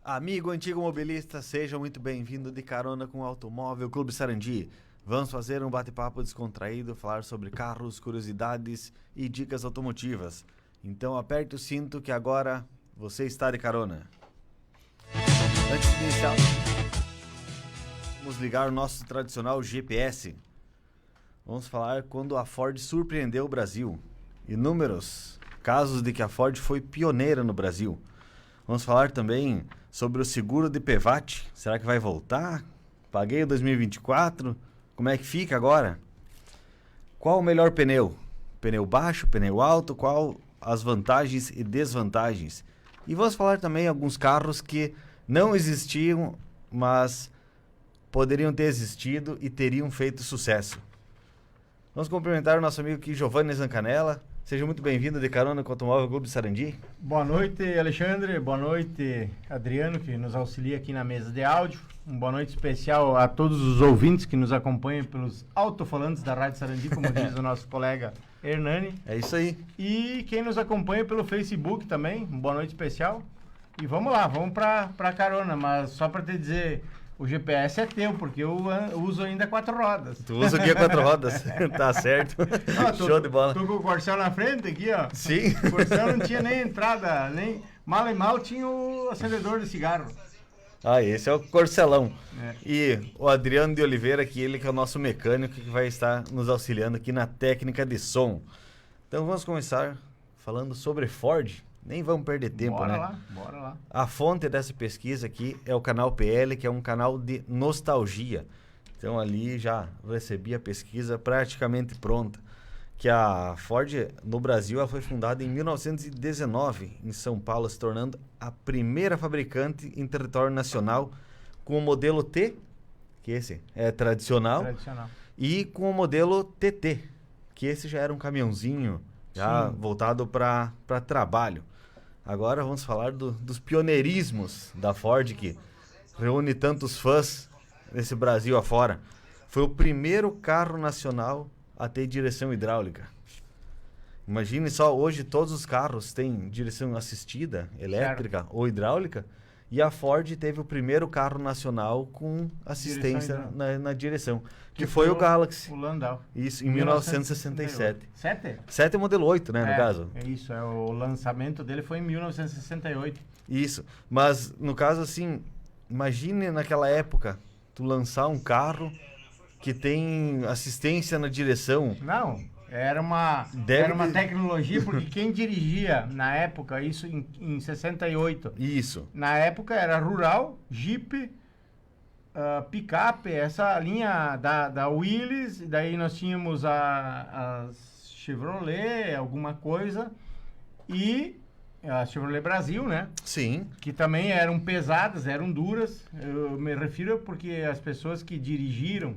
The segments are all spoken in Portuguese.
Amigo antigo mobilista, seja muito bem-vindo de carona com o Automóvel Clube Sarandi. Vamos fazer um bate-papo descontraído, falar sobre carros, curiosidades e dicas automotivas. Então aperte o cinto que agora você está de carona. Antes de iniciar, vamos ligar o nosso tradicional GPS. Vamos falar quando a Ford surpreendeu o Brasil. Inúmeros casos de que a Ford foi pioneira no Brasil. Vamos falar também sobre o seguro de PVAT. Será que vai voltar? Paguei o 2024. Como é que fica agora? Qual o melhor pneu? Pneu baixo, pneu alto? Qual as vantagens e desvantagens? E vamos falar também alguns carros que não existiam, mas poderiam ter existido e teriam feito sucesso. Vamos cumprimentar o nosso amigo aqui, Giovanni Zancanella. Seja muito bem-vindo de carona com o Automóvel Clube Sarandi. Boa noite, Alexandre. Boa noite, Adriano, que nos auxilia aqui na mesa de áudio. Boa noite especial a todos os ouvintes que nos acompanham pelos alto-falantes da Rádio Sarandi, como diz o nosso colega Hernani. É isso aí. E quem nos acompanha pelo Facebook também, boa noite especial. E vamos lá, vamos pra carona, mas só para te dizer... O GPS é teu, porque eu uso ainda 4 rodas. Tu usa o que 4 rodas? Tá certo. Show de bola. Tô com o Corcel na frente aqui, ó. Sim. O Corcel não tinha nem entrada, nem... Mal e mal tinha o acendedor de cigarro. Ah, esse é o Corcelão. É. E o Adriano de Oliveira, que ele que é o nosso mecânico, que vai estar nos auxiliando aqui na técnica de som. Então vamos começar falando sobre Ford. Nem vamos perder tempo, bora né? Bora lá. A fonte dessa pesquisa aqui é o canal PL, que é um canal de nostalgia. Então ali já recebi a pesquisa praticamente pronta. Que a Ford no Brasil ela foi fundada em 1919 em São Paulo, se tornando a primeira fabricante em território nacional com o modelo T, que esse é tradicional. E com o modelo TT, que esse já era um caminhãozinho já voltado para trabalho. Agora vamos falar dos pioneirismos da Ford, que reúne tantos fãs nesse Brasil afora. Foi o primeiro carro nacional a ter direção hidráulica. Imagine só, hoje todos os carros têm direção assistida, elétrica ou hidráulica, e a Ford teve o primeiro carro nacional com assistência na direção, que foi o Galaxy. O Landau. Isso, em 1967. 7 é modelo 8, né, no caso? É isso, o lançamento dele foi em 1968. Isso, mas no caso assim, imagine naquela época, tu lançar um carro que tem assistência na direção. Não, era uma tecnologia, porque quem dirigia na época, isso em 68. Isso. Na época era rural, Jeep, picape, essa linha da Willys, daí nós tínhamos a Chevrolet, alguma coisa, e a Chevrolet Brasil, né? Sim. Que também eram pesadas, eram duras. Eu me refiro porque as pessoas que dirigiram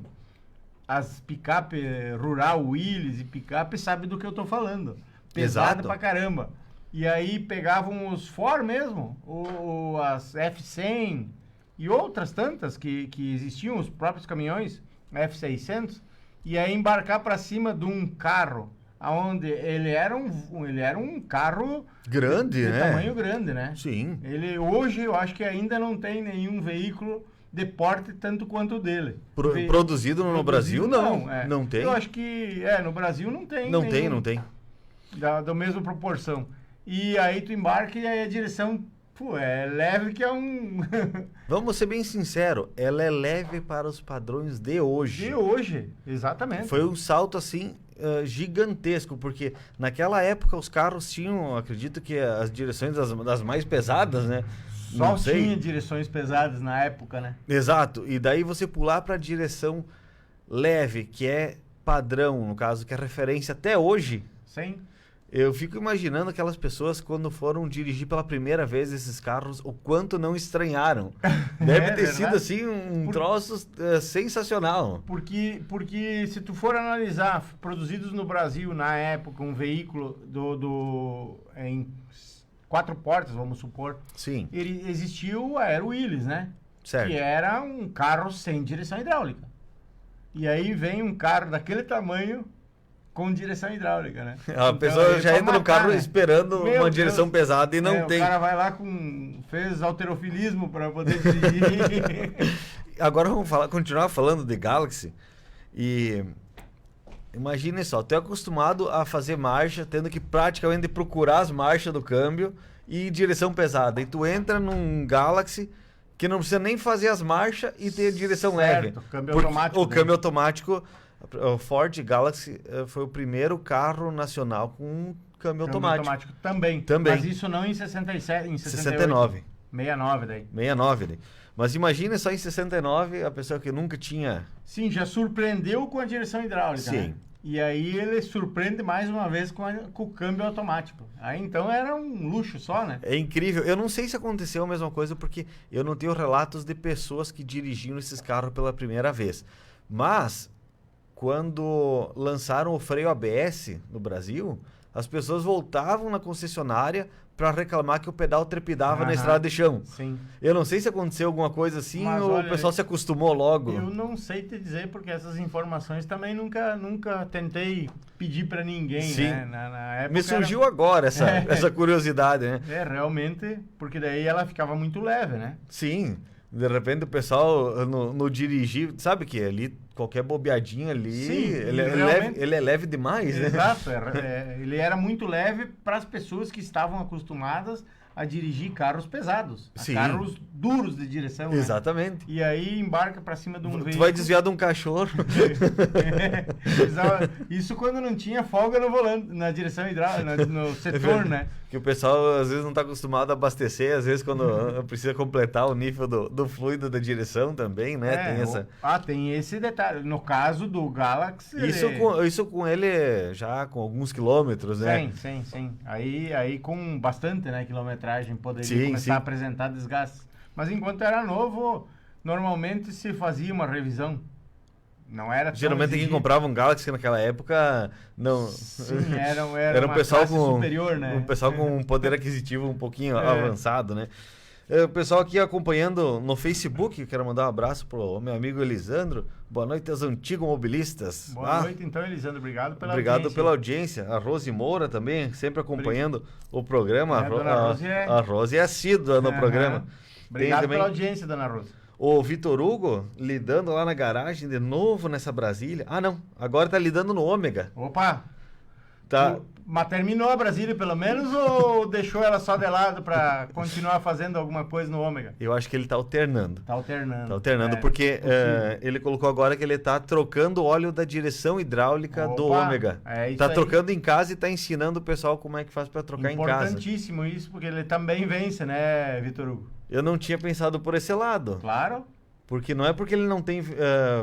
as picape rural, Willys e picape sabem do que eu tô falando. Pesado pra caramba. E aí pegavam os Ford mesmo, as F100 e outras tantas que existiam, os próprios caminhões, F600, e aí embarcar para cima de um carro, onde ele era um carro grande, de né? tamanho grande, né? Sim. Ele hoje eu acho que ainda não tem nenhum veículo de porte tanto quanto o dele. Produzido no Brasil, não. Não tem. Eu acho que no Brasil não tem. Não tem. Da mesma proporção. E aí tu embarca e aí a direção, é leve que é um... Vamos ser bem sinceros, ela é leve para os padrões de hoje. De hoje, exatamente. Foi um salto assim gigantesco, porque naquela época os carros tinham, acredito que as direções das mais pesadas, né? Só tinha direções pesadas na época, né? Exato. E daí você pular para a direção leve, que é padrão, no caso, que é referência até hoje. Sim. Eu fico imaginando aquelas pessoas quando foram dirigir pela primeira vez esses carros, o quanto não estranharam. Deve ter sido assim um troço sensacional. Porque se tu for analisar, produzidos no Brasil na época, um veículo em 4 portas, vamos supor. Sim. Ele existiu, era o Willys, né? Certo. Que era um carro sem direção hidráulica. E aí vem um carro daquele tamanho com direção hidráulica, né? A pessoa já entra no carro esperando uma direção pesada e não tem. O cara vai lá fez halterofilismo para poder dirigir. Agora vamos continuar falando de Galaxy. E imagine só, tu é acostumado a fazer marcha, tendo que praticamente procurar as marchas do câmbio e direção pesada. E tu entra num Galaxy que não precisa nem fazer as marchas e ter direção leve. Câmbio automático. O câmbio automático, o Ford Galaxy foi o primeiro carro nacional com câmbio automático. Também. Mas isso não em 67, em 69. 69 daí. 69 daí. Mas imagina só em 69, a pessoa que nunca tinha... Sim, já surpreendeu com a direção hidráulica, Sim. Né? E aí ele surpreende mais uma vez com o câmbio automático. Aí então era um luxo só, né? É incrível. Eu não sei se aconteceu a mesma coisa, porque eu não tenho relatos de pessoas que dirigiam esses carros pela primeira vez. Mas, quando lançaram o freio ABS no Brasil, as pessoas voltavam na concessionária para reclamar que o pedal trepidava na estrada de chão. Sim. Eu não sei se aconteceu alguma coisa assim, mas, ou olha, o pessoal se acostumou logo. Eu não sei te dizer, porque essas informações também nunca tentei pedir para ninguém, Sim. né? Na época Me surgiu agora essa curiosidade, né? Realmente, porque daí ela ficava muito leve, né? Sim. De repente o pessoal no dirigir, sabe que ali qualquer bobeadinha ali, Sim, ele é leve demais, né? Exato, ele era muito leve para as pessoas que estavam acostumadas a dirigir carros pesados, carros duros de direção. Exatamente. Né? E aí embarca para cima de um veículo. Tu vai desviar de um cachorro. Isso quando não tinha folga no volante, na direção hidráulica, no setor, né? Que o pessoal às vezes não está acostumado a abastecer, às vezes quando precisa completar o nível do fluido da direção também, né? Tem esse detalhe. No caso do Galaxy... Isso com ele já com alguns quilômetros, né? Sim. Aí com bastante, né, quilometragem poderia começar a apresentar desgastes. Mas enquanto era novo, normalmente se fazia uma revisão. Não era geralmente quem comprava um Galaxy naquela época não. Sim, era um pessoal com superior, né? Um pessoal com um poder aquisitivo um pouquinho avançado, né? O pessoal aqui acompanhando no Facebook, quero mandar um abraço pro meu amigo Elisandro. Boa noite aos antigos mobilistas. Boa noite, então, Elisandro. Obrigado pela audiência. A Rose Moura também, sempre acompanhando o programa. A Rose é assídua no programa. Obrigado pela audiência, dona Rose. O Vitor Hugo lidando lá na garagem de novo nessa Brasília. Ah, não. Agora tá lidando no Ômega. Opa! Tá. Mas terminou a Brasília pelo menos ou deixou ela só de lado para continuar fazendo alguma coisa no Ômega? Eu acho que ele tá alternando. Tá alternando. Porque ele colocou agora que ele tá trocando o óleo da direção hidráulica do Ômega. Tá trocando em casa e tá ensinando o pessoal como é que faz para trocar em casa. Importantíssimo isso, porque ele também vence, né, Vitor Hugo? Eu não tinha pensado por esse lado. Claro. Porque não é porque ele não tem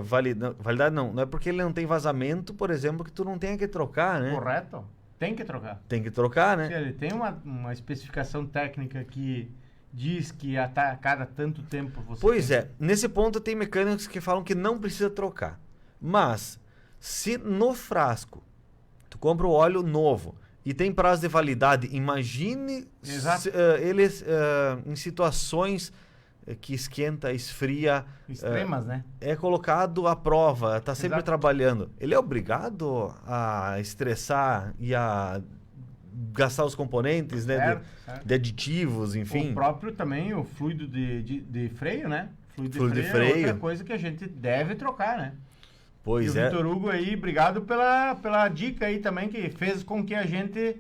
validade, não é porque ele não tem vazamento, por exemplo, que tu não tenha que trocar, né? Correto. Tem que trocar. Tem que trocar, né? Ele tem uma especificação técnica que diz que a cada tanto tempo você... Pois nesse ponto tem mecânicos que falam que não precisa trocar. Mas, se no frasco tu compra o óleo novo e tem prazo de validade, imagine eles em situações que esquenta, esfria. Extremas, né? É colocado à prova, está sempre trabalhando. Ele é obrigado a estressar e a gastar os componentes, né? De aditivos, enfim. O próprio também, o fluido de freio, né? Fluido de freio é outra coisa que a gente deve trocar, né? Pois e o Vitor Hugo aí, obrigado pela dica aí também, que fez com que a gente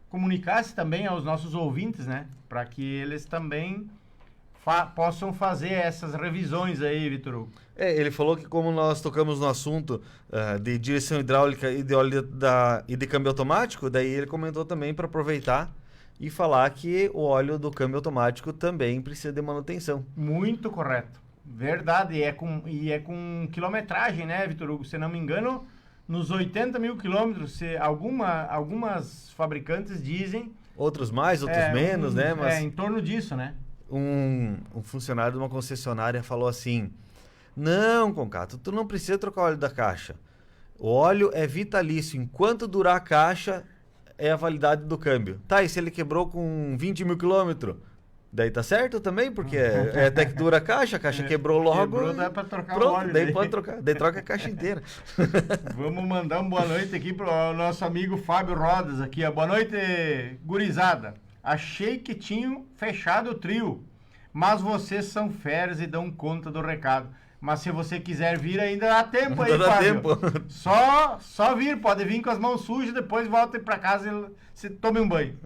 comunicasse também aos nossos ouvintes, né? Para que eles também possam fazer essas revisões aí, Vitor Hugo. Ele falou que como nós tocamos no assunto de direção hidráulica e de óleo e de câmbio automático, daí ele comentou também para aproveitar e falar que o óleo do câmbio automático também precisa de manutenção. Muito correto. Verdade, e é com quilometragem, né, Vitor Hugo? Se não me engano, nos 80 mil quilômetros, algumas fabricantes dizem... Outros mais, outros menos, né? Mas em torno disso, né? Um funcionário de uma concessionária falou assim: não, Concato, tu não precisa trocar o óleo da caixa. O óleo é vitalício. Enquanto durar a caixa, é a validade do câmbio. Tá, e se ele quebrou com 20 mil quilômetros? Daí tá certo também, porque é até que dura a caixa quebrou logo. Quebrou, dá pra trocar pronto, o óleo. daí pode trocar, daí troca a caixa inteira. Vamos mandar uma boa noite aqui pro nosso amigo Fábio Rodas aqui. Boa noite, gurizada. Achei que tinham fechado o trio, mas vocês são feras e dão conta do recado. Mas se você quiser vir, ainda dá tempo aí, Fábio. Só vir, pode vir com as mãos sujas, depois volta pra casa e se tome um banho.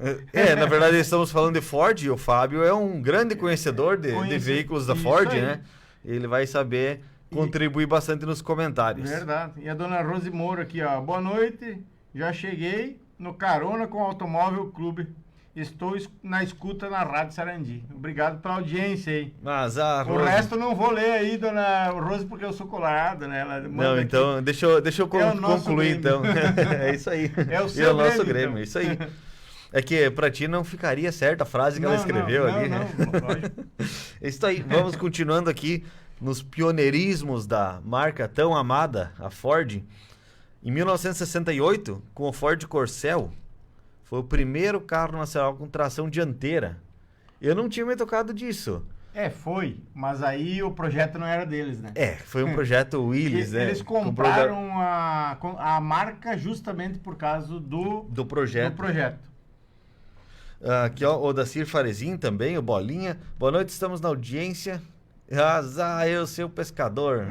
Na verdade, estamos falando de Ford e o Fábio é um grande conhecedor de veículos da Ford, né? Ele vai saber contribuir bastante nos comentários. Verdade. E a dona Rose Moura aqui, ó. Boa noite, já cheguei no Carona com o Automóvel Clube. Estou na escuta na Rádio Sarandi. Obrigado pela audiência aí. Mas a Rose... O resto eu não vou ler aí, dona Rose, porque eu sou colorado, né? Ela não, então, deixa eu concluir, então. É isso aí. É o seu nosso Grêmio, Grêmio, então. Isso aí. É que pra ti não ficaria certa a frase que ela escreveu ali, né? Não pode. É isso aí. Vamos continuando aqui nos pioneirismos da marca tão amada, a Ford. Em 1968, com o Ford Corcel, foi o primeiro carro nacional com tração dianteira. Eu não tinha me tocado disso. Foi. Mas aí o projeto não era deles, né? Foi um projeto Willys, né? Eles compraram a marca justamente por causa do projeto. Aqui, ó, o Odacir Farezin também, o Bolinha. Boa noite, estamos na audiência. Eu, seu pescador.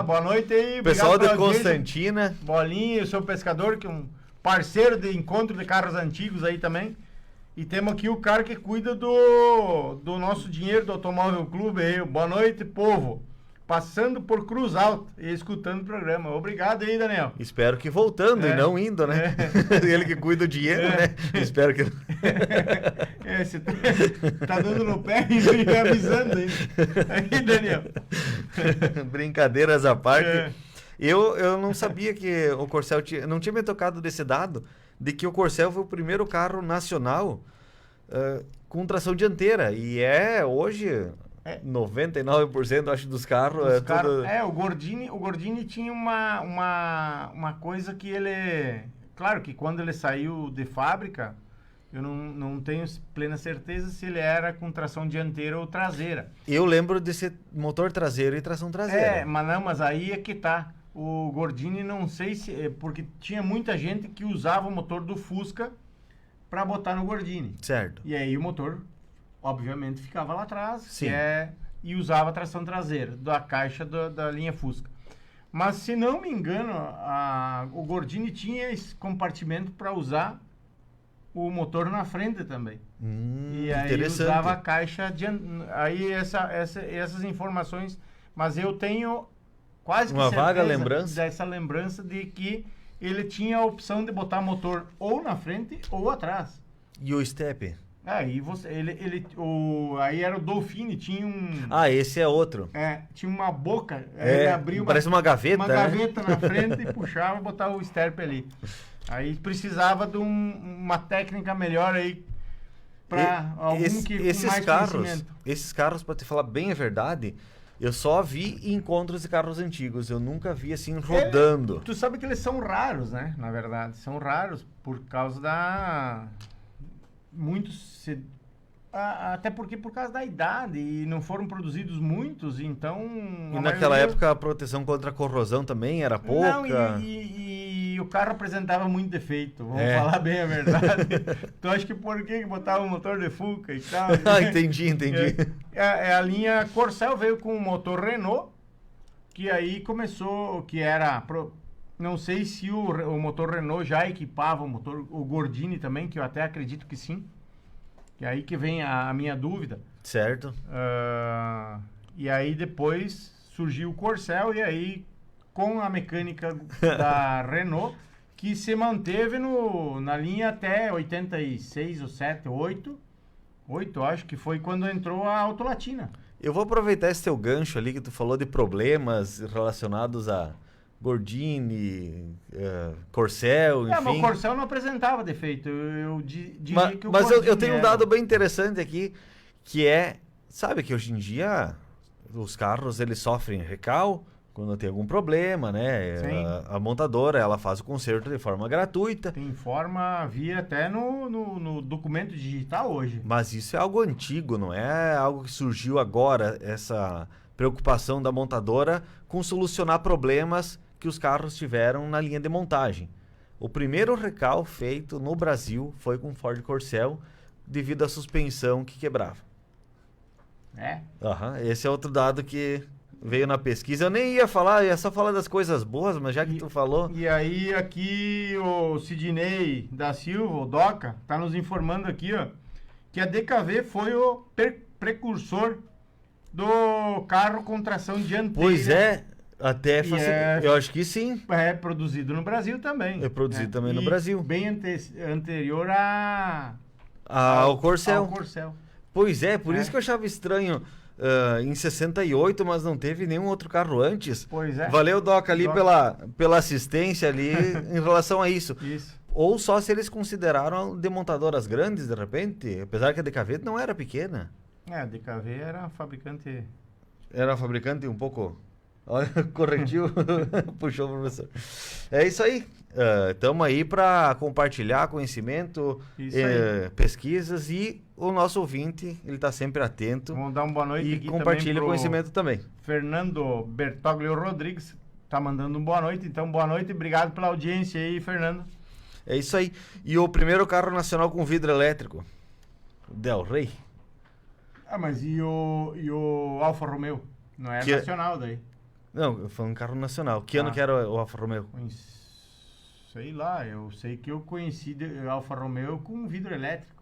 Boa noite aí. Pessoal de Constantina. Bolinha, o seu pescador, que é um parceiro de encontro de carros antigos aí também. E temos aqui o cara que cuida do nosso dinheiro do Automóvel Clube aí. Boa noite, povo. Passando por Cruz Alta e escutando o programa. Obrigado aí, Daniel. Espero que voltando e não indo, né? Ele que cuida do dinheiro, né? Espero que... Você tá dando no pé e me avisando ainda. Aí, Daniel. Brincadeiras à parte. Eu não sabia que o Corcel não tinha me tocado desse dado de que o Corcel foi o primeiro carro nacional com tração dianteira. E hoje 99% acho dos carros tudo... O Gordini tinha uma coisa que ele... Claro que quando ele saiu de fábrica, eu não tenho plena certeza se ele era com tração dianteira ou traseira. Eu lembro de ser motor traseiro e tração traseira. Mas aí é que tá. O Gordini, não sei se... Porque tinha muita gente que usava o motor do Fusca para botar no Gordini. Certo. E aí o motor, obviamente, ficava lá atrás. Sim. E usava a tração traseira da caixa da linha Fusca. Mas, se não me engano, o Gordini tinha esse compartimento para usar o motor na frente também. E aí usava a caixa... Aí essas informações... Mas eu tenho... quase que uma vaga lembrança dessa lembrança de que ele tinha a opção de botar motor ou na frente ou atrás. E o step? Aí aí era o Dolphine, tinha um... esse é outro. Tinha uma boca, ele abriu parece uma gaveta. Uma gaveta na frente e puxava e botava o step ali. Aí precisava de uma técnica melhor aí para algum que esses mais carros. Esses carros, para te falar bem a verdade, eu só vi em encontros de carros antigos. Eu nunca vi assim rodando. Tu sabe que eles são raros, né? Na verdade, são raros por causa da... Até porque por causa da idade e não foram produzidos muitos, então... E naquela época a proteção contra a corrosão também era pouca. Não, e o carro apresentava muito defeito, vamos falar bem a verdade. Então acho que por que botava um motor de Fuca e tal? Entendi. A linha Corcel veio com o motor Renault, que aí começou, que era... Não sei se o motor Renault já equipava o Gordini também, que eu até acredito que sim. E aí que vem a minha dúvida. Certo. E aí depois surgiu o Corcel, e aí com a mecânica da Renault, que se manteve na linha até 86 ou 7, 8, acho que foi quando entrou a Autolatina. Eu vou aproveitar esse teu gancho ali que tu falou de problemas relacionados a Gordini, Corcel, enfim. Mas o Corcel não apresentava defeito. Eu diria que o Mas eu Gordini tenho um dado bem interessante aqui, que sabe que hoje em dia os carros eles sofrem recal, quando tem algum problema, né? Sim. A montadora, ela faz o conserto de forma gratuita. Tem forma via até no documento digital hoje. Mas isso é algo antigo, não é algo que surgiu agora, essa preocupação da montadora com solucionar problemas que os carros tiveram na linha de montagem. O primeiro recal feito no Brasil foi com o Ford Corcel, devido à suspensão que quebrava. É? Esse é outro dado que veio na pesquisa. Eu nem ia falar, ia só falar das coisas boas, mas já que tu falou... E aí aqui o Sidney da Silva, o Doca, tá nos informando aqui, ó, que a DKV foi o precursor do carro com tração dianteira. Pois é, até eu acho que sim. É produzido no Brasil também. É produzido também no Brasil. Bem anterior ao Corcel. Ao Corcel. Pois é, por isso que eu achava estranho em 68, mas não teve nenhum outro carro antes. Pois é. Valeu, Doca, ali pela assistência ali em relação a isso. Isso. Ou só se eles consideraram demontadoras grandes, de repente, apesar que a DKV não era pequena. A DKV era fabricante... Era fabricante um pouco... Olha, corretiu, puxou o professor. É isso aí. Estamos aí para compartilhar conhecimento, pesquisas, e o nosso ouvinte, ele está sempre atento. Vamos dar uma boa noite e aqui compartilha o conhecimento também. Fernando Bertoglio Rodrigues está mandando uma boa noite. Então, boa noite e obrigado pela audiência aí, Fernando. É isso aí. E o primeiro carro nacional com vidro elétrico? Del Rey. Mas e o Alfa Romeo? Não é nacional daí? Não, foi um carro nacional. Que ano que era o Alfa Romeo? Sei lá, eu sei que eu conheci o Alfa Romeo com vidro elétrico.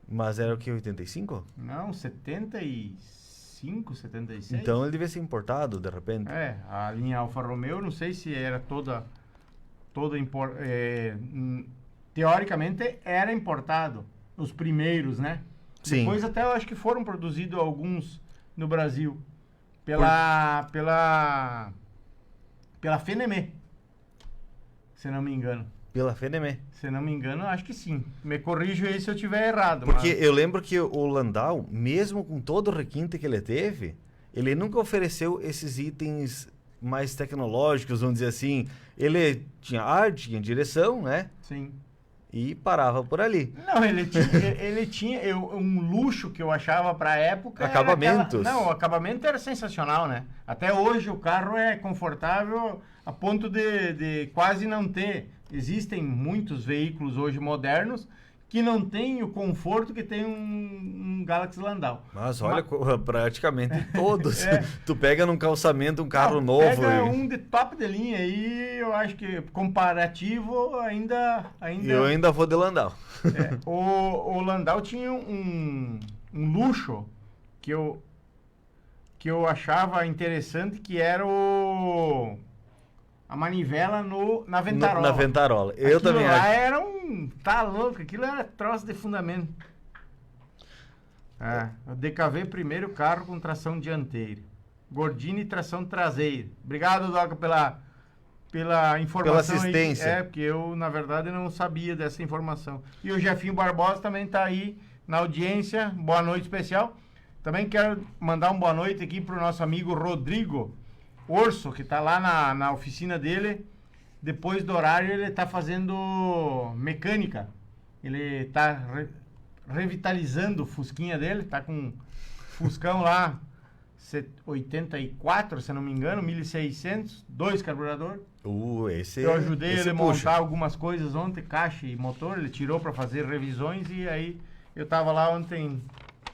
Mas era o que, 85? Não, 75, 76. Então ele devia ser importado, de repente. A linha Alfa Romeo, não sei se era teoricamente era importado, os primeiros, né? Sim. Depois até eu acho que foram produzidos alguns no Brasil. Pela Fenemé, se não me engano. Pela Fenemé. Se não me engano, acho que sim. Me corrijo aí se eu tiver errado. Porque eu lembro que o Landau, mesmo com todo o requinte que ele teve, ele nunca ofereceu esses itens mais tecnológicos, vamos dizer assim. Ele tinha ar, tinha direção, né? Sim. E parava por ali. Não, ele tinha um luxo que eu achava pra época. Acabamentos. O acabamento era sensacional, né? Até hoje o carro é confortável a ponto de quase não ter. Existem muitos veículos hoje modernos que não têm o conforto que tem um Galaxy Landau. Mas olha, praticamente todos. Tu pega num calçamento um carro novo. Pega um de top de linha aí, eu acho que comparativo ainda... Eu ainda vou de Landau. O Landau tinha um luxo que eu achava interessante, que era a manivela na ventarola. Na ventarola. Eu também acho. Era tá louco, aquilo era troço de fundamento. O DKV primeiro carro com tração dianteira. Gordini tração traseira. Obrigado, Doca, pela informação. Pela assistência. Porque eu, na verdade, não sabia dessa informação. E o Jefinho Barbosa também está aí na audiência. Boa noite especial. Também quero mandar uma boa noite aqui para o nosso amigo Rodrigo Orso, que está lá na oficina dele. Depois do horário ele está fazendo mecânica. Ele está revitalizando o Fusquinha dele. Está com um Fuscão lá, 84, se não me engano, 1600, 2 carburador. Eu ajudei ele a montar algumas coisas ontem, caixa e motor. Ele tirou para fazer revisões e aí eu estava lá ontem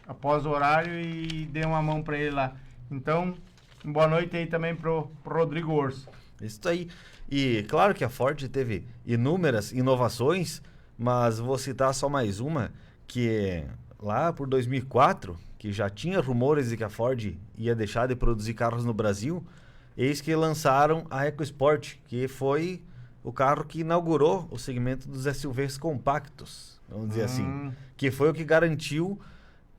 após o horário e dei uma mão para ele lá. Então, boa noite aí também pro Rodrigo Orso. Isso aí. E claro que a Ford teve inúmeras inovações, mas vou citar só mais uma, que lá por 2004, que já tinha rumores de que a Ford ia deixar de produzir carros no Brasil, eis que lançaram a EcoSport, que foi o carro que inaugurou o segmento dos SUVs compactos, vamos dizer assim, que foi o que garantiu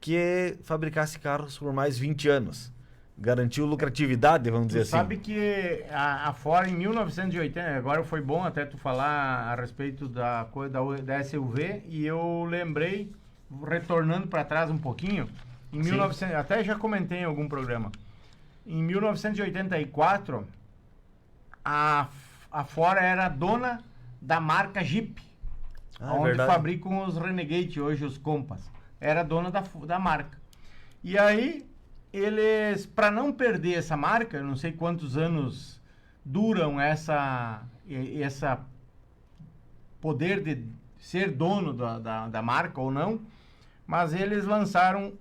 que fabricasse carros por mais 20 anos. Garantiu lucratividade, vamos dizer assim. Sabe que a Ford em 1980, agora foi bom até tu falar a respeito da SUV, e eu lembrei, retornando para trás um pouquinho, até já comentei em algum programa, em 1984, a Ford era dona da marca Jeep, onde verdade. fabricam os Renegade, hoje os Compass. Era dona da marca. E aí, eles, para não perder essa marca, eu não sei quantos anos duram essa poder de ser dono da marca ou não, mas eles lançaram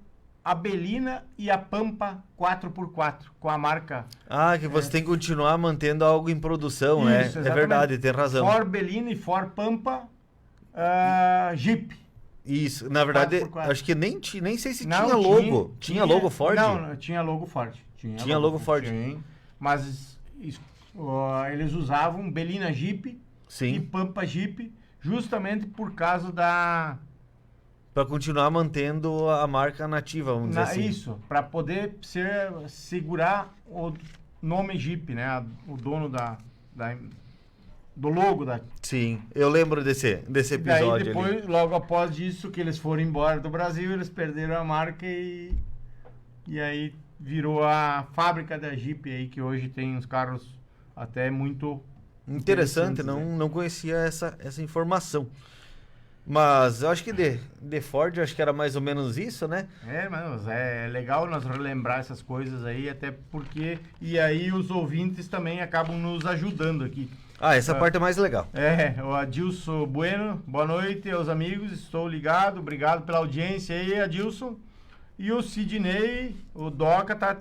a Belina e a Pampa 4x4 com a marca... Que você tem que continuar mantendo algo em produção, né? Isso, É exatamente. verdade, tem razão. Ford Belina e Ford Pampa Jeep. Isso, na verdade, 4x4. acho que nem sei se Não, tinha logo. Tinha logo Ford? Não, tinha logo Ford. Tinha logo Ford. Sim, mas eles usavam Belina Jeep e Sim, Pampa Jeep justamente por causa para continuar mantendo a marca nativa, vamos dizer assim. Isso, para poder segurar o nome Jeep, né? O dono do logo da... Sim, eu lembro desse Daí episódio depois, ali. logo após isso, que eles foram embora do Brasil, eles perderam a marca e aí virou a fábrica da Jeep aí, que hoje tem uns carros até muito Interessante, interessantes, não conhecia essa informação. Mas eu acho que de Ford, eu acho que era mais ou menos isso, né? Mas é legal nós relembrar essas coisas aí, até porque... E aí os ouvintes também acabam nos ajudando aqui. Essa parte é mais legal. O Adilson Bueno, boa noite aos amigos, estou ligado, obrigado pela audiência aí, Adilson. E o Sidney, o Doca, tá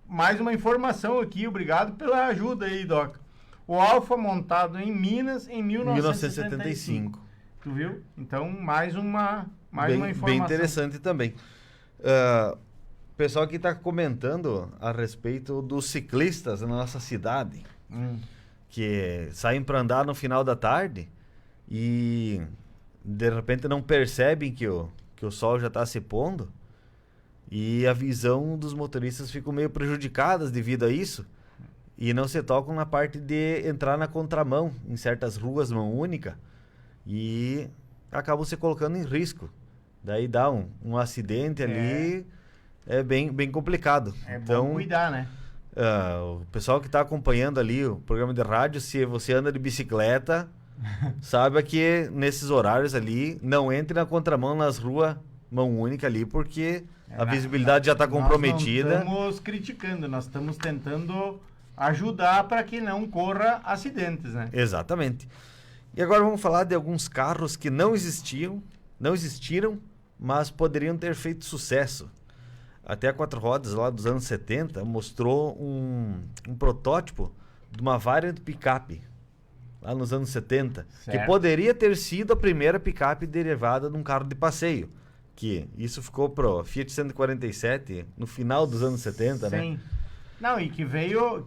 mais uma informação aqui, obrigado pela ajuda aí, Doca. O Alfa montado em Minas em 1975. Tu viu? Então, mais uma informação. Bem interessante também. O pessoal aqui está comentando a respeito dos ciclistas na nossa cidade. Que saem para andar no final da tarde e de repente não percebem que o sol já está se pondo e a visão dos motoristas fica meio prejudicadas devido a isso e não se tocam na parte de entrar na contramão em certas ruas mão única e acabam se colocando em risco. Daí dá um acidente ali, é bem complicado. Bom cuidar, né? O pessoal que está acompanhando ali o programa de rádio, se você anda de bicicleta, saiba que nesses horários ali, não entre na contramão nas ruas mão única ali, porque a visibilidade já está comprometida. Nós não estamos criticando, nós estamos tentando ajudar para que não corra acidentes, né? Exatamente. E agora vamos falar de alguns carros que não existiram, mas poderiam ter feito sucesso. Até a Quatro Rodas, lá dos anos 70, mostrou um protótipo de uma Variant picape, lá nos anos 70, certo, que poderia ter sido a primeira picape derivada de um carro de passeio. Que isso ficou pro Fiat 147 no final dos anos 70, né? Sim. Não, e que veio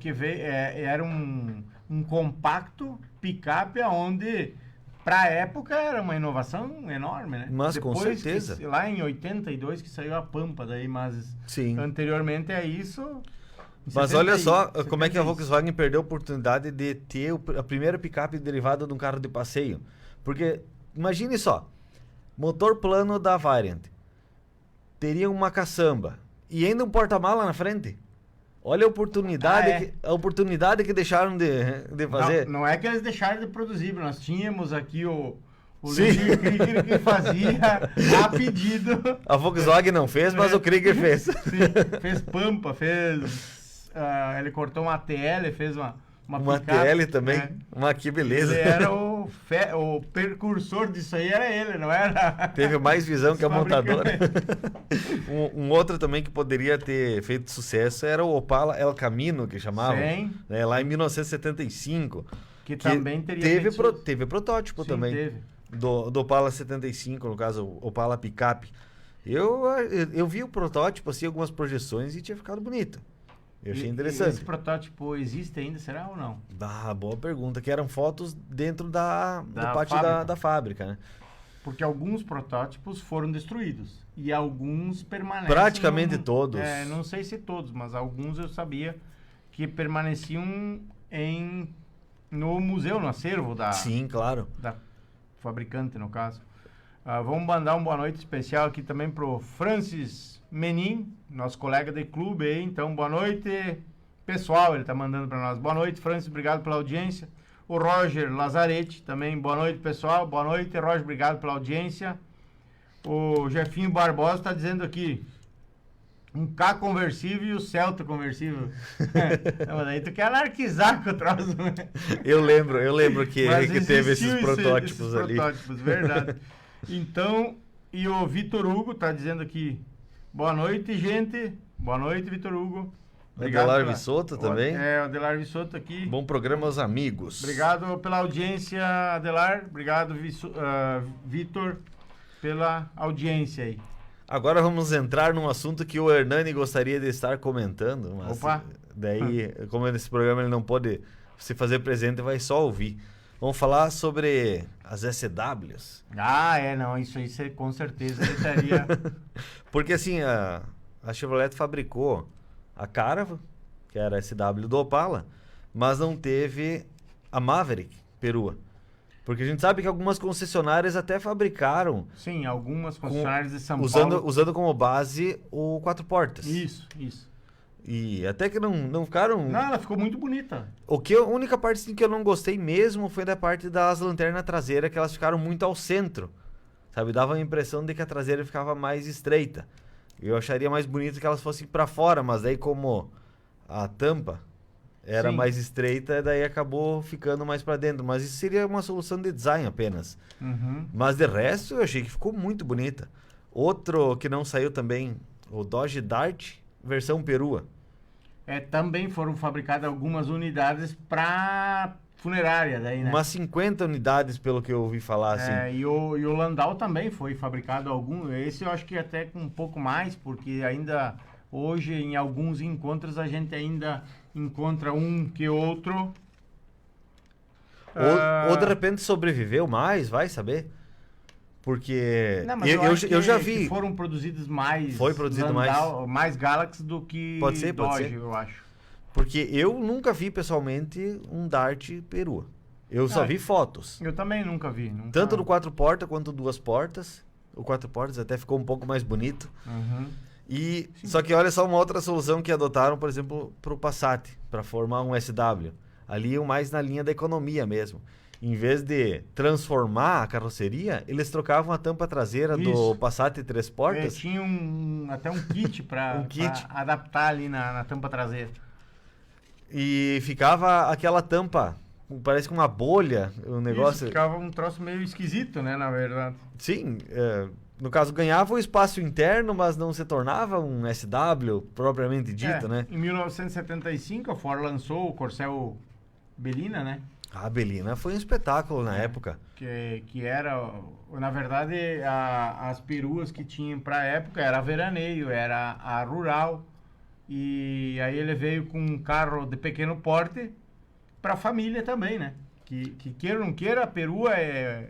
era um compacto picape onde... Pra época era uma inovação enorme, né? Mas com certeza. Lá em 82 que saiu a Pampa daí, mas Sim. Anteriormente a isso... Mas olha só como é que a Volkswagen perdeu a oportunidade de ter a primeira picape derivada de um carro de passeio. Porque, imagine só, motor plano da Variant, teria uma caçamba e ainda um porta-mala na frente. Olha a oportunidade que deixaram de fazer. Não é que eles deixaram de produzir, nós tínhamos aqui o Leonir Krieger que fazia a pedido. A Volkswagen não fez, mas o Krieger fez. Sim, fez Pampa, ele cortou uma TL, fez uma TL também, que beleza. Ele era o precursor disso aí, era ele, não era? Teve mais visão que a montadora. um outro também que poderia ter feito sucesso era o Opala El Camino, que chamavam. Sim. Né, lá em 1975. Que também teria teve protótipo. Sim, também. Teve. Do Opala 75, no caso, o Opala Picape. Eu vi o protótipo, assim, algumas projeções e tinha ficado bonito. Eu achei interessante. Esse protótipo existe ainda, será ou não? Boa pergunta. Que eram fotos dentro do pátio da fábrica, né? Porque alguns protótipos foram destruídos e alguns permanecem... Praticamente todos. Não sei se todos, mas alguns eu sabia que permaneciam no museu, no acervo da... Sim, claro. Da fabricante, no caso. Vamos mandar uma boa noite especial aqui também pro Francis Menin, nosso colega de clube aí. Então, boa noite, pessoal, ele tá mandando para nós. Boa noite, Francis, obrigado pela audiência. O Roger Lazarete também, boa noite, pessoal. Boa noite, Roger, obrigado pela audiência. O Jefinho Barbosa tá dizendo aqui, um K conversível e o Celta conversível. Não, mas aí tu quer anarquizar com o troço, né? Eu lembro que teve esses protótipos esses ali. Protótipos, verdade. Então, e o Vitor Hugo tá dizendo aqui, boa noite, gente. Boa noite, Vitor Hugo. Adelar Vissoto também. O Adelar Vissoto aqui. Bom programa aos amigos. Obrigado pela audiência, Adelar. Obrigado, Vitor, pela audiência aí. Agora vamos entrar num assunto que o Hernani gostaria de estar comentando. Mas Opa! Daí, como nesse programa ele não pode se fazer presente, vai só ouvir. Vamos falar sobre as SWs. Não, isso aí com certeza ele estaria... Porque assim, a Chevrolet fabricou a Caravan, que era a SW do Opala, mas não teve a Maverick Perua. Porque a gente sabe que algumas concessionárias até fabricaram. Sim, algumas concessionárias de São Paulo. Paulo. Usando como base o 4 portas. Isso. E até que não ficaram... Não, ela ficou muito bonita. A única parte assim, que eu não gostei mesmo foi da parte das lanternas traseiras, que elas ficaram muito ao centro. Sabe? Dava a impressão de que a traseira ficava mais estreita. Eu acharia mais bonito que elas fossem para fora, mas daí como a tampa era mais estreita, daí acabou ficando mais para dentro. Mas isso seria uma solução de design apenas. Uhum. Mas de resto eu achei que ficou muito bonita. Outro que não saiu também, o Dodge Dart, versão Perua. Também foram fabricadas algumas unidades para funerária daí, né? Umas 50 unidades, pelo que eu ouvi falar, assim. E o Landau também foi fabricado algum. Esse eu acho que até com um pouco mais, porque ainda hoje em alguns encontros a gente ainda encontra um que outro. Ou de repente sobreviveu mais, vai saber. Porque não, mas eu já vi. Que foram produzidos mais. Foi produzido Landau, mais Galaxy do que Dodge, pode ser. Eu acho. Porque eu nunca vi pessoalmente um Dart Perua. Eu só vi fotos. Eu também nunca vi. Tanto do 4 portas quanto 2 portas. O 4 portas até ficou um pouco mais bonito. Uhum. Só que olha só uma outra solução que adotaram, por exemplo, para o Passat, para formar um SW. Ali iam mais na linha da economia mesmo. Em vez de transformar a carroceria, eles trocavam a tampa traseira do Passat 3 portas. Tinha até um kit para adaptar ali na tampa traseira. E ficava aquela tampa, parece com uma bolha, um negócio... Ficava um troço meio esquisito, né, na verdade. Sim, no caso ganhava o espaço interno, mas não se tornava um SW propriamente dito, né? Em 1975 a Ford lançou o Corcel Belina, né? A Belina foi um espetáculo na época. Que era, na verdade, as peruas que tinham pra época era a veraneio, era a rural. E aí ele veio com um carro de pequeno porte para a família também, né? Que queira ou não queira, a perua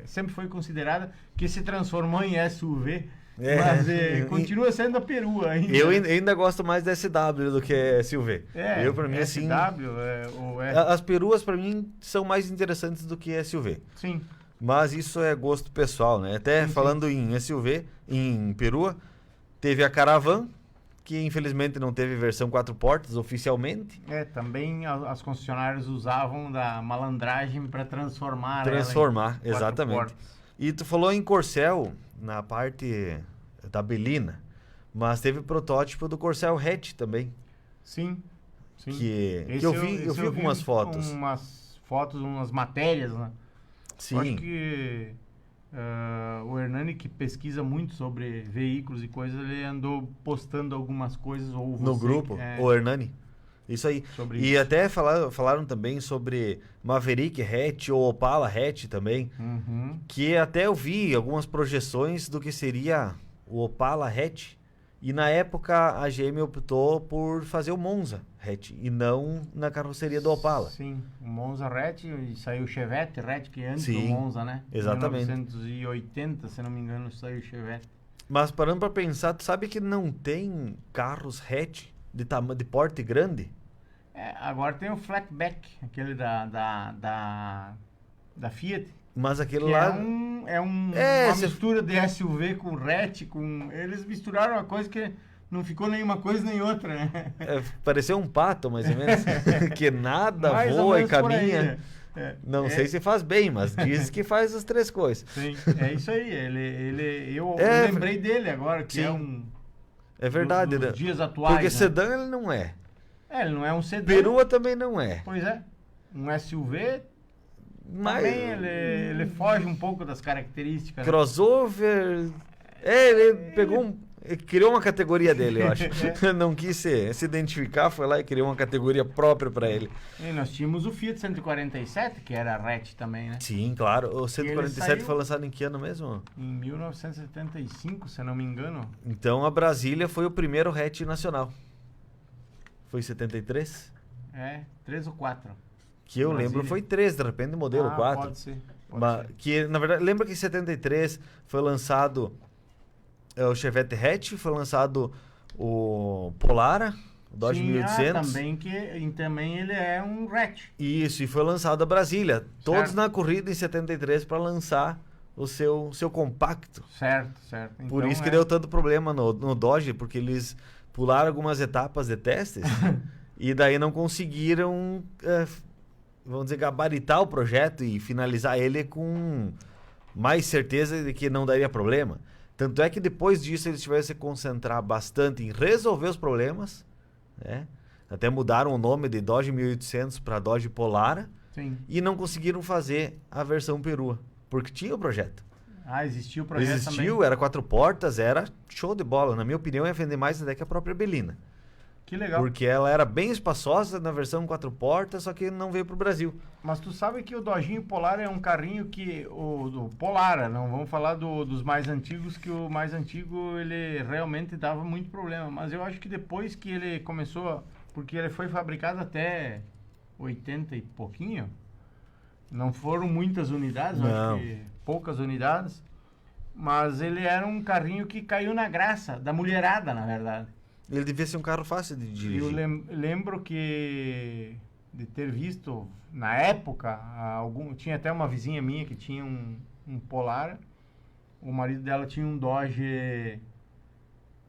sempre foi considerada que se transformou em SUV, mas continua sendo a perua ainda. Eu ainda gosto mais da SW do que SUV. Eu, para mim, SW, assim... ou As peruas, para mim, são mais interessantes do que SUV. Sim. Mas isso é gosto pessoal, né? Até falando em SUV, em perua, teve a Caravan, que infelizmente não teve versão 4 portas oficialmente. Também as concessionárias usavam da malandragem para transformar exatamente. E tu falou em Corcel, na parte da Belina, mas teve protótipo do Corcel hatch também. Sim. Que eu vi algumas fotos. Umas fotos, umas matérias, né? Sim. Eu acho que... o Hernani, que pesquisa muito sobre veículos e coisas, ele andou postando algumas coisas. Ou no grupo, o Hernani. Isso aí. Até falaram também sobre Maverick hatch ou Opala hatch também. Uhum. Que até eu vi algumas projeções do que seria o Opala hatch. E na época a GM optou por fazer o Monza hatch e não na carroceria do Opala. Sim, o Monza hatch e saiu o Chevette hatch, que é antes do Monza, né? Exatamente. Em 1980, se não me engano, saiu o Chevette. Mas parando para pensar, tu sabe que não tem carros hatch de porte grande? Agora tem o Flatback, aquele da Fiat. Mas aquele lá... uma mistura de SUV com hatch, eles misturaram uma coisa que não ficou nenhuma coisa nem outra, né? Pareceu um pato, mais ou menos, que nada, Mais ou voa e menos por aí, caminha. né? Não sei se faz bem, mas diz que faz as 3 coisas. Sim, é isso aí. Eu É, lembrei dele agora, que sim. é um É verdade, dos né? dias atuais. Porque né? sedã ele não é. Ele não é um sedã. Perua também não é. Pois é. Um SUV Mas também ele foge um pouco das características. Né? crossover. Ele pegou ele criou uma categoria dele, eu acho. Não quis se identificar, foi lá e criou uma categoria própria para ele. E nós tínhamos o Fiat 147, que era hatch também, né? Sim, claro. O 147 saiu foi lançado em que ano mesmo? em 1975, se eu não me engano. Então a Brasília foi o primeiro hatch nacional. Foi em 73? 3 ou 4. Que eu Brasília. lembro foi 3, de repente modelo 4. Pode ser. Mas, que na verdade, lembra que em 73 foi lançado o Chevette hatch, foi lançado o Polara, o Dodge 1800. Também ele é um hatch. Isso, e foi lançado a Brasília. Todos Certo. na corrida em 73 para lançar o seu compacto. Certo. Por Então, isso que deu tanto problema no Dodge, porque eles pularam algumas etapas de testes e daí não conseguiram, vamos dizer, gabaritar o projeto e finalizar ele com mais certeza de que não daria problema. Tanto é que depois disso eles tiveram que se concentrar bastante em resolver os problemas, né? Até mudaram o nome de Dodge 1800 para Dodge Polara. Sim. E não conseguiram fazer a versão perua, porque tinha o projeto. Existiu o projeto também. Era 4 portas, era show de bola. Na minha opinião, ia vender mais até que a própria Belina. Que legal. Porque ela era bem espaçosa na versão 4 portas, só que não veio pro Brasil. Mas tu sabe que o Dodginho Polara é um carrinho que... O Polara, não vamos falar dos mais antigos, que o mais antigo ele realmente dava muito problema. Mas eu acho que depois que ele começou... Porque ele foi fabricado até 80 e pouquinho. Não foram muitas unidades, Não. acho que poucas unidades. Mas ele era um carrinho que caiu na graça da mulherada, na verdade. Ele devia ser um carro fácil de dirigir. Eu lembro que de ter visto na época tinha até uma vizinha minha que tinha um Polara. O marido dela tinha um Dodge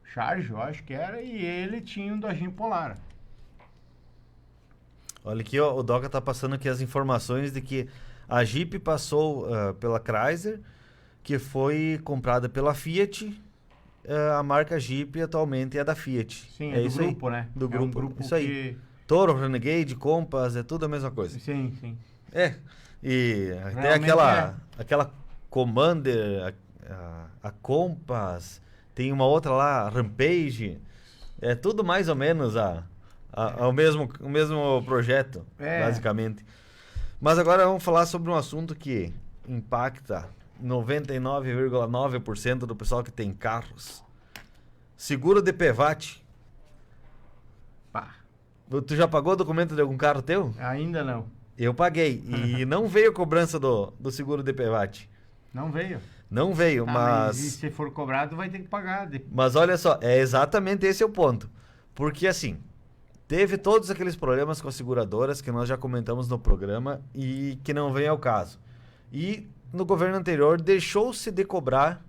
Charge, eu acho que era, e ele tinha um Dodginho Polara. Olha aqui, ó, o Doca tá passando aqui as informações de que a Jeep passou pela Chrysler, que foi comprada pela Fiat. A marca Jeep atualmente é da Fiat. Sim, é do isso grupo, aí. né? Do É grupo. um grupo Isso aí. Toro, Renegade, Compass, é tudo a mesma coisa. Sim. E até Realmente aquela Commander, a Compass, tem uma outra lá, Rampage. É tudo mais ou menos o mesmo projeto, basicamente. Mas agora vamos falar sobre um assunto que impacta 99,9% do pessoal que tem carros. Seguro de PVAT. Pá. Tu já pagou o documento de algum carro teu? Ainda não. Eu paguei. E não veio cobrança do seguro de PVAT. Não veio. Não veio, Mas e se for cobrado, vai ter que pagar. Mas olha só, é exatamente esse o ponto. Porque assim, teve todos aqueles problemas com as seguradoras que nós já comentamos no programa e que não vem ao caso. E no governo anterior deixou-se de cobrar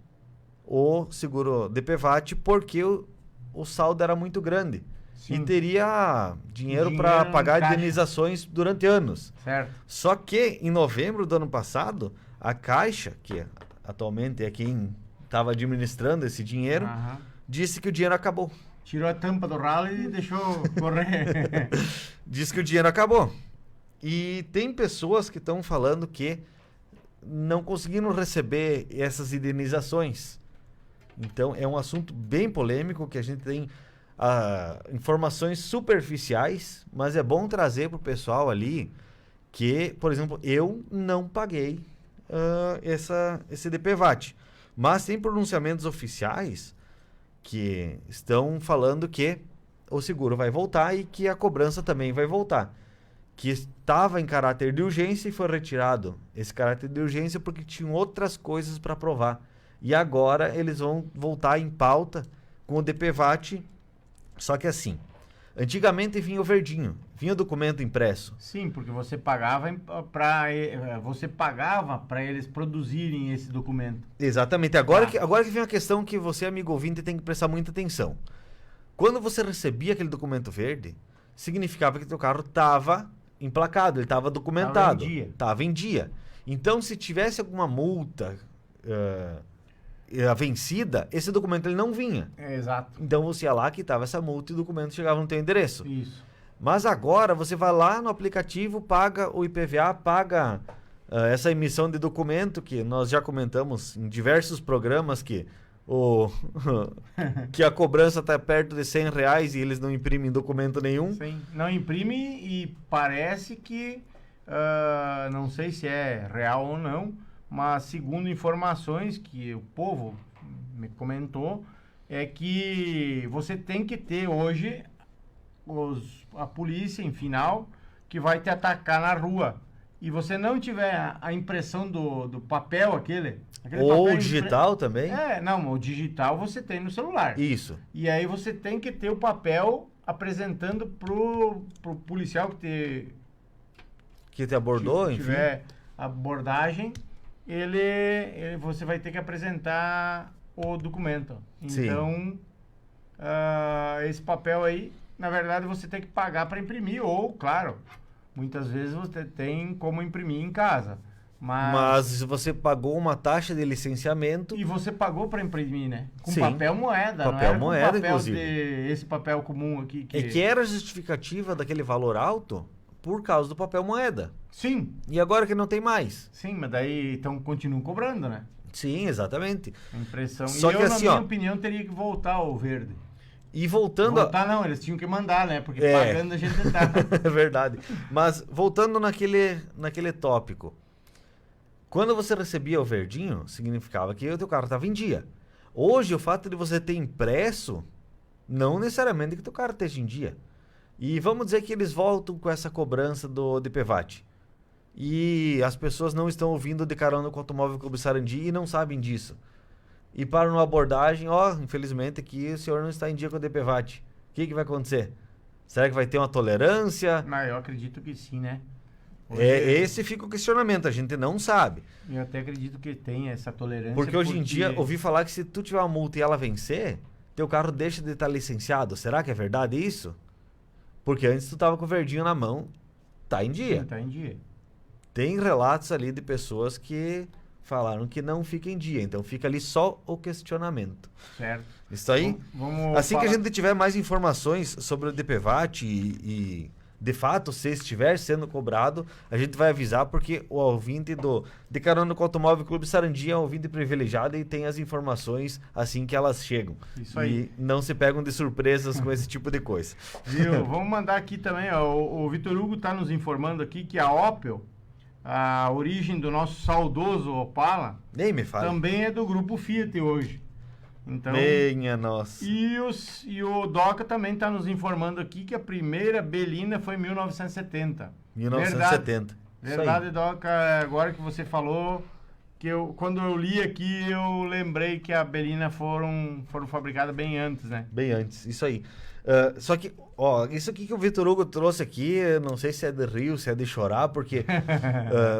o seguro de PVAT porque o saldo era muito grande. Sim. E teria dinheiro para pagar caixa. Indenizações durante anos. Certo. Só que em novembro do ano passado, a Caixa, que atualmente é quem estava administrando esse dinheiro, disse que o dinheiro acabou. Tirou a tampa do ralo e deixou correr. Disse que o dinheiro acabou. E tem pessoas que estão falando que não conseguiram receber essas indenizações. Então é um assunto bem polêmico que a gente tem informações superficiais, mas é bom trazer para o pessoal ali que, por exemplo, eu não paguei esse DPVAT. Mas tem pronunciamentos oficiais que estão falando que o seguro vai voltar e que a cobrança também vai voltar. Que estava em caráter de urgência e foi retirado esse caráter de urgência porque tinham outras coisas para provar. E agora eles vão voltar em pauta com o DPVAT. Só que assim, antigamente vinha o verdinho, vinha o documento impresso. Sim, porque você pagava para eles produzirem esse documento. Exatamente. Agora que vem uma questão que você, amigo ouvinte, tem que prestar muita atenção. Quando você recebia aquele documento verde, significava que teu carro estava emplacado, ele estava documentado. Estava em dia. Então, se tivesse alguma multa vencida, esse documento ele não vinha. Exato. Então, você ia lá, quitava essa multa e o documento chegava no teu endereço. Isso. Mas agora, você vai lá no aplicativo, paga o IPVA, paga essa emissão de documento, que nós já comentamos em diversos programas que que a cobrança está perto de R$100 e eles não imprimem documento nenhum. Sim, não imprime e parece que, não sei se é real ou não, mas segundo informações que o povo me comentou, é que você tem que ter hoje a polícia, em final, que vai te atacar na rua. E você não tiver a impressão do papel aquele ou papel digital também? Não, o digital você tem no celular. Isso. E aí você tem que ter o papel apresentando pro policial que te abordou, que enfim. tiver abordagem, você vai ter que apresentar o documento. Então, esse papel aí, na verdade, você tem que pagar para imprimir, ou, claro, muitas vezes você tem como imprimir em casa. Mas você pagou uma taxa de licenciamento. E você pagou para imprimir, né? Com Sim. papel moeda. Papel não era moeda, com papel inclusive. Esse papel comum aqui. Que era justificativa daquele valor alto por causa do papel moeda. Sim. E agora que não tem mais. Sim, mas daí então continuam cobrando, né? Sim, exatamente. A impressão. Só e que eu, assim, na minha opinião, teria que voltar ao verde. E voltando... Não, eles tinham que mandar, né? Porque pagando a gente dá. É verdade. Mas voltando naquele tópico. Quando você recebia o verdinho, significava que o teu carro estava em dia. Hoje, o fato de você ter impresso, não necessariamente que o teu carro esteja em dia. E vamos dizer que eles voltam com essa cobrança do DPVAT. E as pessoas não estão ouvindo de carona com o Automóvel Clube Sarandi e não sabem disso. E param numa abordagem, infelizmente aqui o senhor não está em dia com o DPVAT. O que vai acontecer? Será que vai ter uma tolerância? Não, eu acredito que sim, né? Esse fica o questionamento, a gente não sabe. Eu até acredito que tem essa tolerância. Porque hoje em dia, ouvi falar que se tu tiver uma multa e ela vencer, teu carro deixa de estar licenciado. Será que é verdade isso? Porque antes tu tava com o verdinho na mão, tá em dia. Sim, tá em dia. Tem relatos ali de pessoas que falaram que não fica em dia, então fica ali só o questionamento. Certo. Isso aí? Vamos assim que a gente tiver mais informações sobre o DPVAT e de fato, se estiver sendo cobrado, a gente vai avisar, porque o ouvinte de carona com o Automóvel Clube Sarandi é um ouvinte privilegiado e tem as informações assim que elas chegam. Isso aí. E não se pegam de surpresas com esse tipo de coisa. Viu? Vamos mandar aqui também, ó, o Vitor Hugo está nos informando aqui que a Opel, a origem do nosso saudoso Opala, Nem me fala. também é do grupo Fiat hoje. Então, Minha nossa. E o Doca também está nos informando aqui que a primeira Belina foi em 1970. 1970. Verdade, Doca, agora que você falou, quando eu li aqui, eu lembrei que a Belina foram fabricadas bem antes, né? Bem antes, isso aí. Só que, isso aqui que o Vitor Hugo trouxe aqui, não sei se é de rir, se é de chorar, porque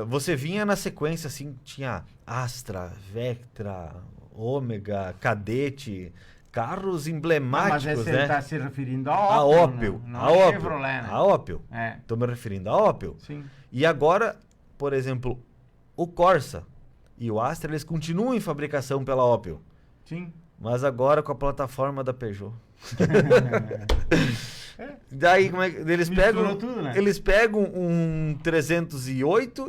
você vinha na sequência, assim, tinha Astra, Vectra, Ômega, Cadete, carros emblemáticos, mas né? Você está se referindo a Opel, Opel. não A a Opel. Chevrolet, né? A Opel. É. Estou me referindo a Opel. Sim. E agora, por exemplo, o Corsa e o Astra, eles continuam em fabricação pela Opel. Sim. Mas agora com a plataforma da Peugeot. Daí, como é que eles pegam? Tudo, né? Eles pegam um 308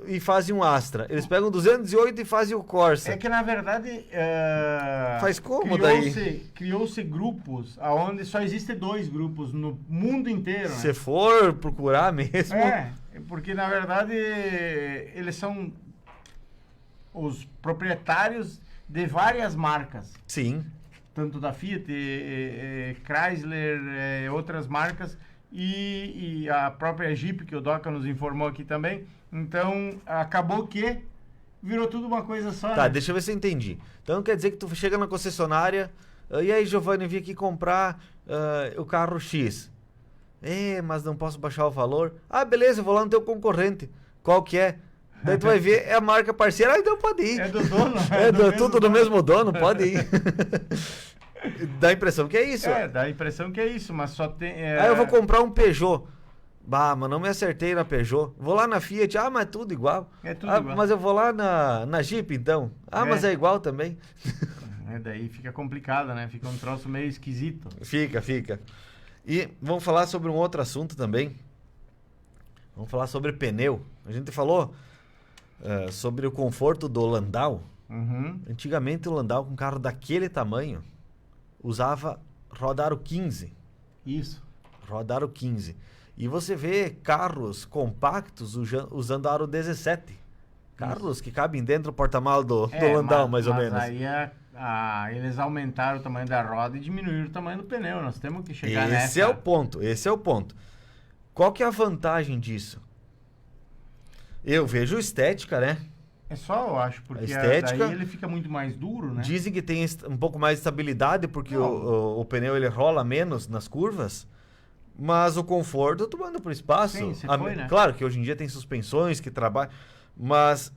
e fazem um Astra. Eles pegam 208 e fazem o Corsa. É que na verdade Faz como daí? Criou-se grupos onde só existem 2 grupos no mundo inteiro. Se né? for procurar mesmo. Porque na verdade eles são os proprietários de várias marcas. Sim. Tanto da Fiat, Chrysler, outras marcas e a própria Jeep, que o Doca nos informou aqui também. Então, acabou que virou tudo uma coisa só. Tá, né? deixa eu ver se eu entendi. Então quer dizer que tu chega na concessionária, e aí, Giovanni, eu vim aqui comprar o carro X. Mas não posso baixar o valor. Ah, beleza, eu vou lá no teu concorrente. Qual que é? Daí tu vai ver, é a marca parceira, então pode ir. É do dono. Tudo do mesmo dono, pode ir. Dá a impressão que é isso. Dá a impressão que é isso, mas só tem... Aí eu vou comprar um Peugeot. Bah, mas não me acertei na Peugeot. Vou lá na Fiat, mas é tudo igual. É tudo igual. Mas eu vou lá na Jeep, então. Mas é igual também. Daí fica complicado, né? Fica um troço meio esquisito. Fica. E vamos falar sobre um outro assunto também. Vamos falar sobre pneu. A gente falou sobre o conforto do Landau. Uhum. Antigamente o Landau, com um carro daquele tamanho, usava roda aro 15. Isso. Roda aro 15. E você vê carros compactos usando aro 17. Carros que cabem dentro do porta-malas do Landau, mais ou menos. Mas aí eles aumentaram o tamanho da roda e diminuíram o tamanho do pneu. Nós temos que chegar nessa. Esse é o ponto. Qual que é a vantagem disso? Eu vejo estética, né? É só, eu acho, porque estética, daí ele fica muito mais duro, né? Dizem que tem um pouco mais de estabilidade, porque o pneu ele rola menos nas curvas. Mas o conforto, tu manda pro espaço. Sim, né? Claro que hoje em dia tem suspensões que trabalham, mas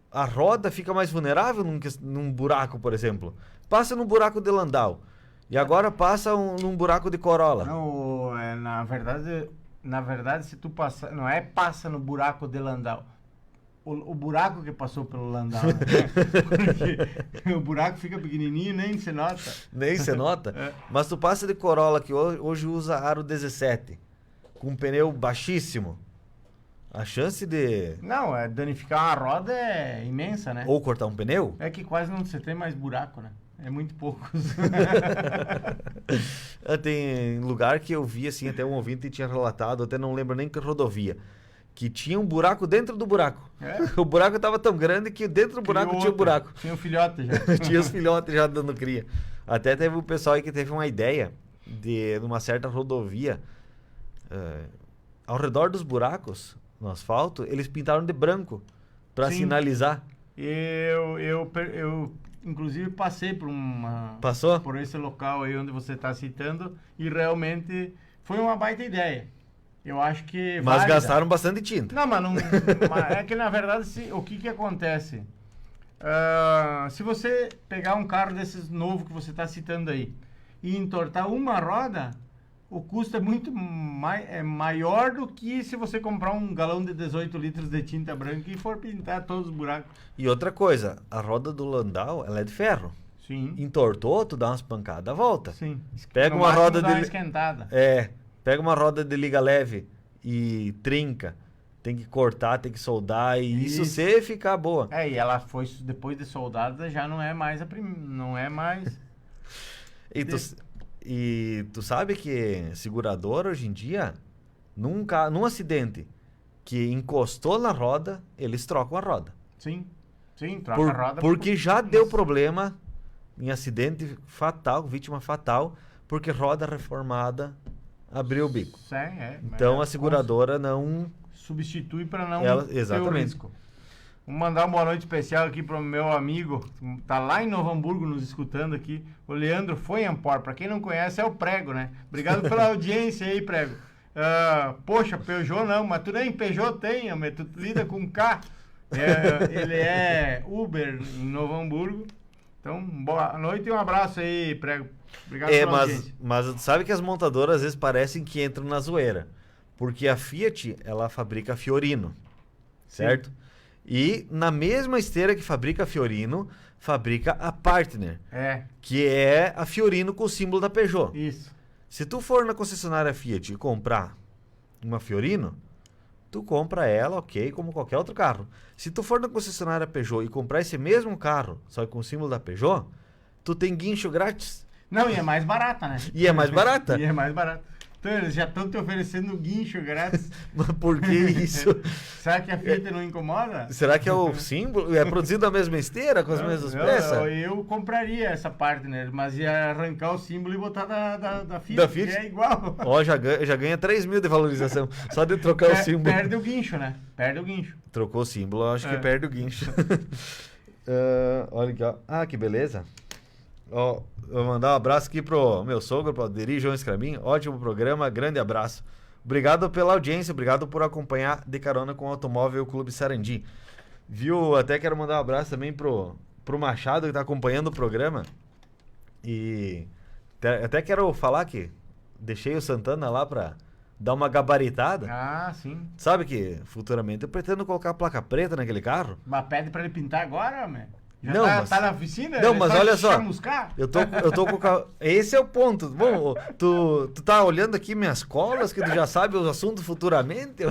a roda fica mais vulnerável num buraco, por exemplo. Passa num buraco de Landau e agora passa num buraco de Corolla. Não, na verdade, se tu passar, não é passa no buraco de Landau. O buraco que passou pelo Landau, né? Porque o buraco fica pequenininho, nem se nota. Nem se nota? Mas tu passa de Corolla, que hoje usa aro 17, com um pneu baixíssimo. A chance de... Não, danificar uma roda é imensa, né? Ou cortar um pneu? É que quase não você tem mais buraco, né? É muito poucos. Tem lugar que eu vi, assim, até um ouvinte tinha relatado, até não lembro nem que rodovia, que tinha um buraco dentro do buraco. O buraco estava tão grande que dentro do buraco tinha um buraco. Tinha um filhote já. Tinha os filhotes já dando cria. Até teve um pessoal aí que teve uma ideia de numa certa rodovia, ao redor dos buracos no asfalto, eles pintaram de branco para sinalizar. Eu inclusive passei por esse local aí onde você está citando e realmente foi uma baita ideia. Eu acho que... Mas gastaram bastante tinta. Não, mas é que na verdade o que acontece? Se você pegar um carro desses novo que você está citando aí e entortar uma roda, o custo é muito maior do que se você comprar um galão de 18 litros de tinta branca e for pintar todos os buracos. E outra coisa, a roda do Landau, ela é de ferro. Sim. Entortou, tu dá umas pancadas, volta. Sim. Pega uma roda de... esquentada. Pega uma roda de liga leve e trinca. Tem que cortar, tem que soldar e isso se ficar boa. E ela foi, depois de soldada, já não é mais não é mais... E tu sabe que seguradora hoje em dia, num acidente que encostou na roda, eles trocam a roda. Sim, troca a roda. Porque já deu problema em acidente fatal, vítima fatal, porque roda reformada abriu o bico. Então a seguradora não... Substitui para não ter o risco. Vou mandar uma boa noite especial aqui para o meu amigo, tá lá em Novo Hamburgo nos escutando aqui, o Leandro Foyampor. Para quem não conhece, é o Prego, né? Obrigado pela audiência aí, Prego. Poxa, Peugeot não, mas tu nem Peugeot tem, mas tu lida com K. Ele é Uber em Novo Hamburgo. Então, boa noite e um abraço aí, Prego. Obrigado pela audiência. Mas tu sabe que as montadoras às vezes parecem que entram na zoeira. Porque a Fiat, ela fabrica Fiorino, certo? Sim. E na mesma esteira que fabrica a Fiorino, fabrica a Partner. Que é a Fiorino com o símbolo da Peugeot. Isso. Se tu for na concessionária Fiat e comprar uma Fiorino, tu compra ela, ok, como qualquer outro carro. Se tu for na concessionária Peugeot e comprar esse mesmo carro, só com o símbolo da Peugeot, tu tem guincho grátis. Não, e é mais barata, né? E é mais barata. E é mais barata. Então, eles já estão te oferecendo guincho grátis. Mas por que isso? Será que a Fiat não incomoda? Será que é o símbolo? É produzido na mesma esteira, com as mesmas peças? Eu compraria essa Partner, mas ia arrancar o símbolo e botar da Fiat, da Fiat? Que é igual. Já ganha 3 mil de valorização, só de trocar o símbolo. Perde o guincho, né? Perde o guincho. Trocou o símbolo, eu acho que perde o guincho. Olha aqui, ó. Que beleza. Ó, vou mandar um abraço aqui pro meu sogro, pro Aderi João Escramin. Ótimo programa, grande abraço. Obrigado pela audiência, obrigado por acompanhar De Carona com o Automóvel Clube Sarandi. Viu? Até quero mandar um abraço também pro Machado, que tá acompanhando o programa. E até quero falar que deixei o Santana lá pra dar uma gabaritada. Ah, sim. Sabe que futuramente eu pretendo colocar placa preta naquele carro. Mas pede pra ele pintar agora, homem. Já Não, tá, mas- tá na oficina? Não, Ele mas só olha só. chamuscar? Eu tô com o carro. Esse é o ponto. Bom, tu tá olhando aqui minhas colas, que tu já sabe os assuntos futuramente.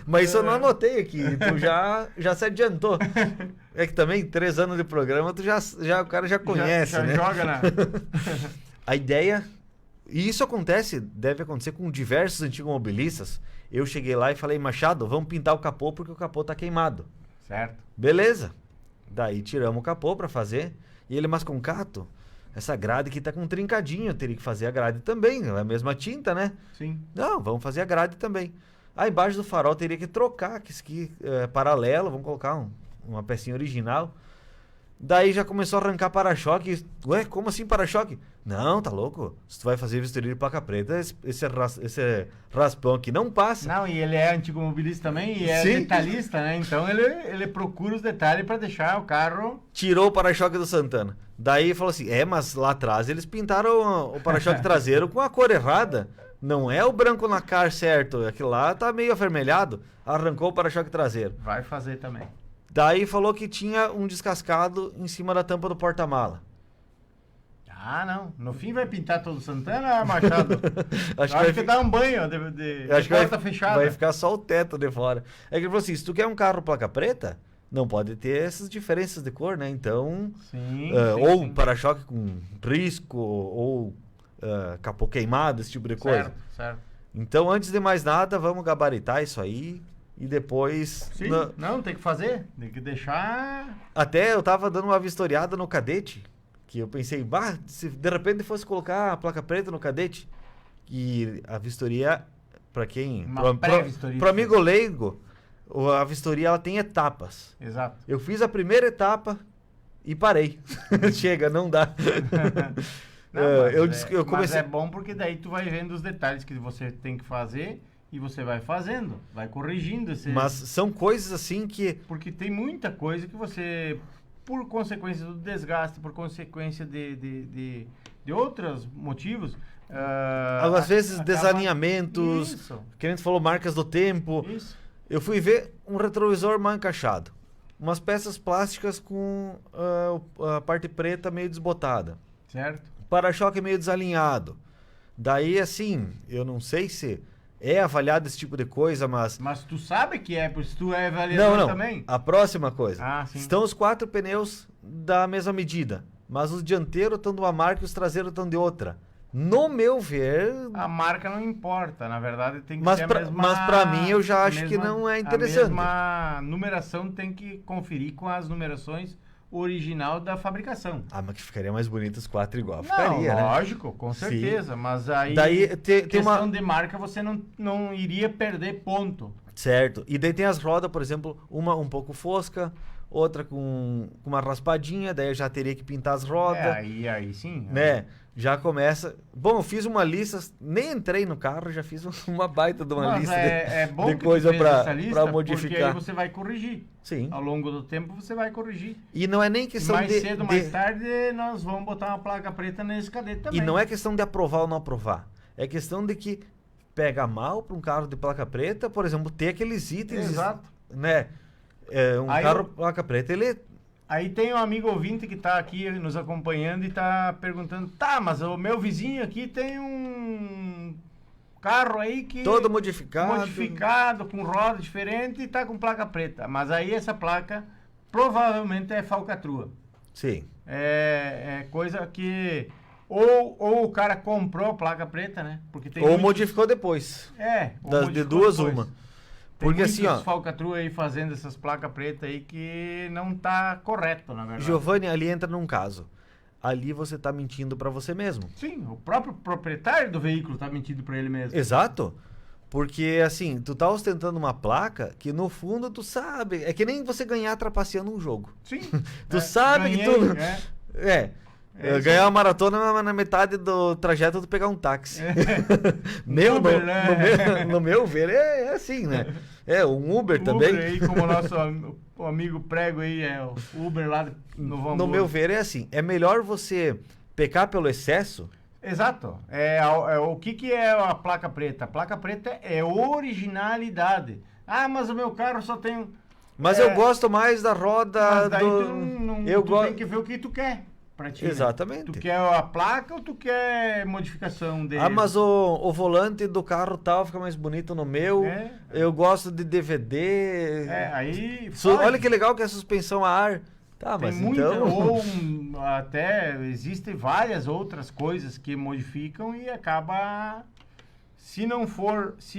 Mas isso eu não anotei aqui. Tu já se adiantou. É que também, 3 anos de programa, tu o cara já conhece, já né? joga na... A ideia. E isso deve acontecer com diversos antigos mobilistas. Eu cheguei lá e falei, Machado, vamos pintar o capô porque o capô tá queimado. Certo. Beleza. Daí tiramos o capô pra fazer. E ele, mas Concato, essa grade aqui tá com um trincadinho. Eu teria que fazer a grade também. É a mesma tinta, né? Sim. Não, vamos fazer a grade também. Aí embaixo do farol teria que trocar, que isso aqui é paralelo. Vamos colocar uma pecinha original. Daí já começou a arrancar para-choque. Ué, como assim para-choque? Não, tá louco? Se tu vai fazer vistoria de placa preta, esse raspão aqui não passa. Não, e ele é antigo mobilista também e é Sim. detalhista, né? Então ele procura os detalhes pra deixar o carro... Tirou o para-choque do Santana. Daí falou assim, mas lá atrás eles pintaram o para-choque traseiro com a cor errada. Não é o branco na car certo, aquilo lá tá meio avermelhado. Arrancou o para-choque traseiro. Vai fazer também. Daí falou que tinha um descascado em cima da tampa do porta-mala. Ah, não. No fim vai pintar todo o Santana, Machado? Acho Acho que que dá um banho de Acho que porta fechada. vai ficar só o teto de fora. É que ele falou assim, se tu quer um carro placa preta, não pode ter essas diferenças de cor, né? Então, Sim, ou sim. para-choque com risco, ou capô queimado, esse tipo de coisa. Certo, certo. Então, antes de mais nada, vamos gabaritar isso aí e depois... Sim, não, tem que fazer. Tem que deixar... Até eu tava dando uma vistoriada no Cadete, que eu pensei, se de repente fosse colocar a placa preta no Cadete, e a vistoria, pra quem... Uma pré-vistoria. Pro amigo leigo, a vistoria ela tem etapas. Exato. Eu fiz a primeira etapa e parei. Chega, não dá. Não, Eu mas comecei... é bom porque daí tu vai vendo os detalhes que você tem que fazer e você vai fazendo, vai corrigindo esse... Mas são coisas assim que... Porque tem muita coisa que você, por consequência do desgaste, por consequência de outros motivos... às vezes acaba- desalinhamentos, Isso, que a gente falou, marcas do tempo. isso. Eu fui ver um retrovisor mal encaixado. Umas peças plásticas com a parte preta meio desbotada. Certo? Para-choque meio desalinhado. Daí, assim, eu não sei se é avaliado esse tipo de coisa, mas... Mas tu sabe que é, porque tu é avaliador Não. também. A próxima coisa. Ah, sim. Estão os 4 pneus da mesma medida, mas os dianteiros estão de uma marca e os traseiros estão de outra. No meu ver... A marca não importa, na verdade tem que Mas ser pra- a mesma... mas pra mim eu já a acho que não é interessante. A mesma numeração tem que conferir com as numerações original da fabricação. mas que ficaria mais bonito os 4 igual. Não, Ficaria, né? lógico, com Sim. certeza, mas aí Daí tem questão uma... de marca você não iria perder ponto. Certo. E daí tem as rodas, por exemplo, uma um pouco fosca, outra com uma raspadinha, daí eu já teria que pintar as rodas, Aí sim. né? Já começa... Bom, eu fiz uma lista, nem entrei no carro, já fiz uma baita de uma Mas lista é bom de que coisa tu fez pra essa lista, pra porque aí modificar. você vai corrigir. Sim. Ao longo do tempo você vai corrigir. E não é nem E questão mais de... cedo, mais tarde, nós vamos botar uma placa preta nesse cadete também. E não é questão de aprovar ou não aprovar. É questão de que pega mal para um carro de placa preta, por exemplo, ter aqueles itens... Exato. Né? Um Aí carro placa preta, ele... Aí tem um amigo ouvinte que tá aqui nos acompanhando e tá perguntando, tá, mas o meu vizinho aqui tem um carro aí que... Todo modificado. com roda diferente e tá com placa preta. Mas aí essa placa provavelmente é falcatrua. Sim. É coisa que... Ou o cara comprou a placa preta, né? Porque tem Ou muitos- modificou depois. ou De modificou duas, depois. uma. Tem Porque muitos assim, ó... falcatrua aí fazendo essas placas pretas aí que não tá correto, na verdade. Giovanni, ali entra num caso. Ali você tá mentindo pra você mesmo. Sim, o próprio proprietário do veículo tá mentindo pra ele mesmo. Exato. Porque, assim, tu tá ostentando uma placa que, no fundo, tu sabe. É que nem você ganhar trapaceando um jogo. Sim. Tu sabe que tu... Ganhar uma maratona mas na metade do trajeto tu pegar um táxi. Uber, né? No meu ver, é assim, né? Um Uber também. Uber aí, como o nosso o amigo prego aí, é o Uber lá no Vamos. No meu ver, é assim. É melhor você pecar pelo excesso... Exato. O que é a placa preta? A placa preta é originalidade. Ah, mas o meu carro só tem... Mas eu gosto mais da roda Mas daí eu tu tem que ver o que tu quer pra ti. Exatamente. Né? Tu quer a placa ou tu quer modificação dele? Ah, mas o volante do carro tal fica mais bonito no meu. Eu gosto de DVD. Aí... Olha que legal que é a suspensão a ar. Tá, tem mas muita, então... ou até existem várias outras coisas que modificam e acaba... Se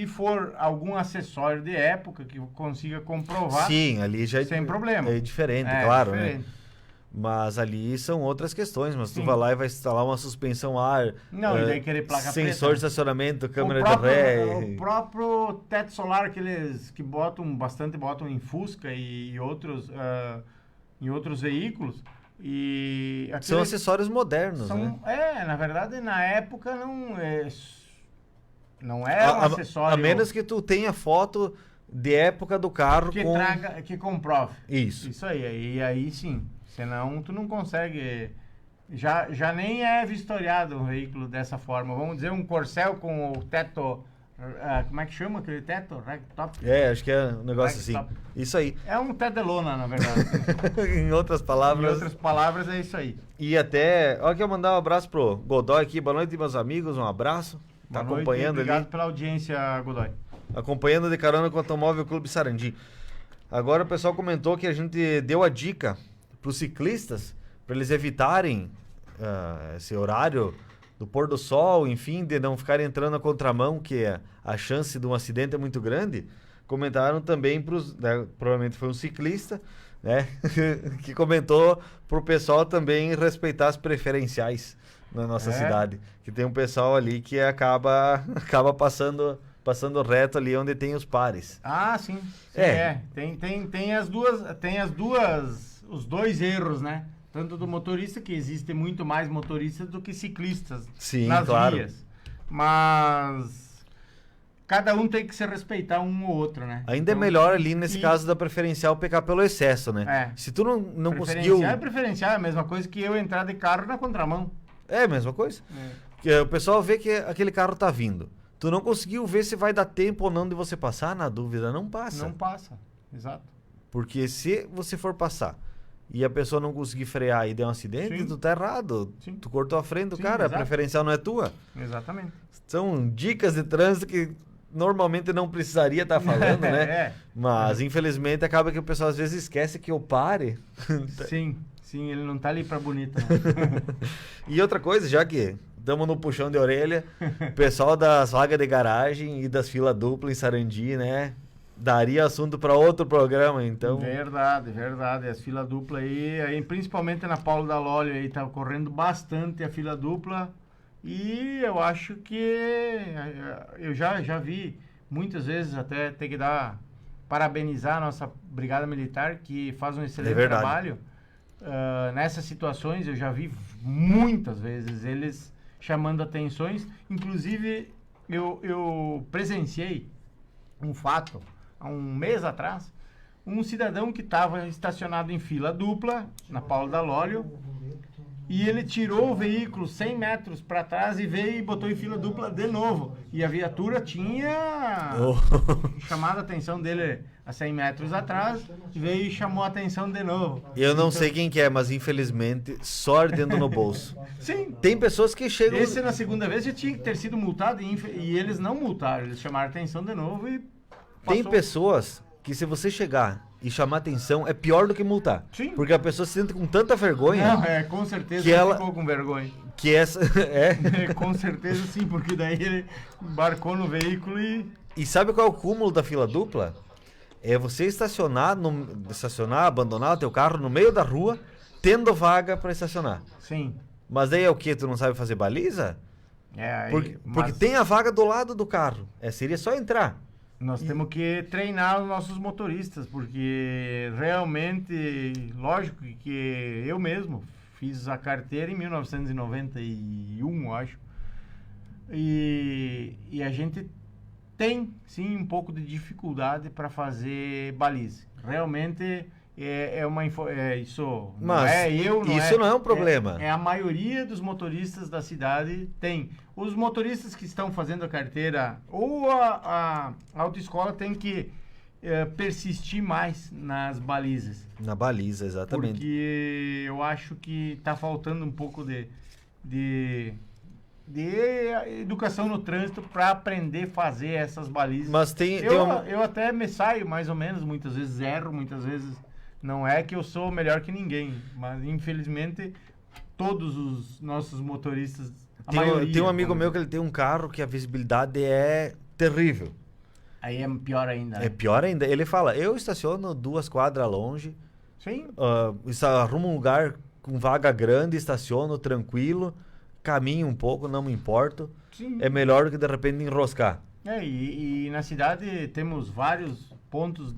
for algum acessório de época que consiga comprovar... Sim, ali já sem problema. É diferente, claro, diferente. né? Mas ali são outras questões, mas tu vai lá e vai instalar uma suspensão a ar, não, e daí querer placa sensor preta. de estacionamento, câmera de ré... O próprio teto solar que botam em Fusca e outros, em outros veículos. São acessórios modernos, né? Na verdade, na época não era um acessório... A menos que tu tenha foto de época do carro que comprove. Isso aí. E aí sim. Senão tu não consegue... Já nem é vistoriado um veículo dessa forma. Vamos dizer, um Corcel com o teto... como é que chama aquele teto? Ragtop? Acho que é um negócio assim. Isso aí. É um teto de lona, na verdade. Em outras palavras... é isso aí. E até... Olha que eu mandar um abraço pro Godoy aqui. Boa noite, meus amigos. Um abraço. Tá acompanhando ali. Obrigado pela audiência, Godoy. Acompanhando de carona com o Automóvel Clube Sarandi. Agora o pessoal comentou que a gente deu a dica para os ciclistas, para eles evitarem esse horário do pôr do sol, enfim, de não ficarem entrando na contramão, que a chance de um acidente é muito grande. Comentaram também provavelmente foi um ciclista, né, que comentou para o pessoal também respeitar as preferenciais na nossa cidade, que tem um pessoal ali que acaba passando reto ali onde tem os pares. Ah, sim. Tem os dois erros, né? Tanto do motorista, que existe muito mais motoristas do que ciclistas nas vias. Mas cada um tem que se respeitar um ou outro, né? Ainda então, é melhor ali nesse caso da preferencial pecar pelo excesso, né? Se tu não conseguiu... Preferencial é a mesma coisa que eu entrar de carro na contramão. É a mesma coisa. Que o pessoal vê que aquele carro tá vindo. Tu não conseguiu ver se vai dar tempo ou não de você passar, na dúvida, não passa. Não passa, exato. Porque se você for passar e a pessoa não conseguir frear e der um acidente, tu tá errado. Sim. Tu cortou a frente do cara, exato. A preferencial não é tua. Exatamente. São dicas de trânsito que normalmente não precisaria estar falando, né? Mas, infelizmente, acaba que o pessoal às vezes esquece que o pare... Sim, ele não tá ali pra bonita. E outra coisa, já que estamos no puxão de orelha, o pessoal das vagas de garagem e das filas duplas em Sarandi, né? Daria assunto para outro programa, então. Verdade. As filas duplas aí, principalmente na Paulo da Lólio, aí tá correndo bastante a fila dupla. E eu acho que eu já vi muitas vezes até ter que parabenizar a nossa Brigada Militar, que faz um excelente trabalho. Nessas situações eu já vi muitas vezes eles chamando atenções. Inclusive eu presenciei um fato há um mês atrás, um cidadão que estava estacionado em fila dupla na Paulo da Lólio, e ele tirou o veículo 100 metros para trás e veio e botou em fila dupla de novo. E a viatura tinha chamado a atenção dele a 100 metros atrás, veio e chamou a atenção de novo. Eu não sei quem que é, mas infelizmente só ardendo no bolso. Sim. Tem pessoas que chegam... Esse na segunda vez já tinha que ter sido multado e eles não multaram, eles chamaram a atenção de novo e passou. Tem pessoas que se você chegar e chamar atenção é pior do que multar. Sim. Porque a pessoa se sente com tanta vergonha... Não, com certeza que ela ficou com vergonha. Que essa... Com certeza sim, porque daí ele embarcou no veículo e... E sabe qual é o cúmulo da fila dupla? É você estacionar, abandonar o teu carro no meio da rua, tendo vaga para estacionar. Sim. Mas daí é o quê? Tu não sabe fazer baliza? Porque tem a vaga do lado do carro. Seria só entrar. Nós temos que treinar os nossos motoristas, porque realmente, lógico que eu mesmo fiz a carteira em 1991, eu acho. E a gente tem, sim, um pouco de dificuldade para fazer baliza. Realmente, Isso Mas não é eu, não isso é, não é um problema. É a maioria dos motoristas da cidade tem. Os motoristas que estão fazendo a carteira ou a autoescola tem que persistir mais nas balizas. Na baliza, exatamente. Porque eu acho que está faltando um pouco de educação no trânsito para aprender a fazer essas balizas. Mas eu até me saio mais ou menos, muitas vezes erro, muitas vezes não é que eu sou melhor que ninguém, mas infelizmente todos os nossos motoristas, a maioria... Tem um amigo meu que ele tem um carro que a visibilidade é terrível. Aí é pior ainda. É pior ainda. Ele fala, eu estaciono 2 quadras longe, Sim. Arrumo um lugar com vaga grande, estaciono tranquilo, caminho um pouco, não me importo. Sim. É melhor do que de repente enroscar. E na cidade temos vários pontos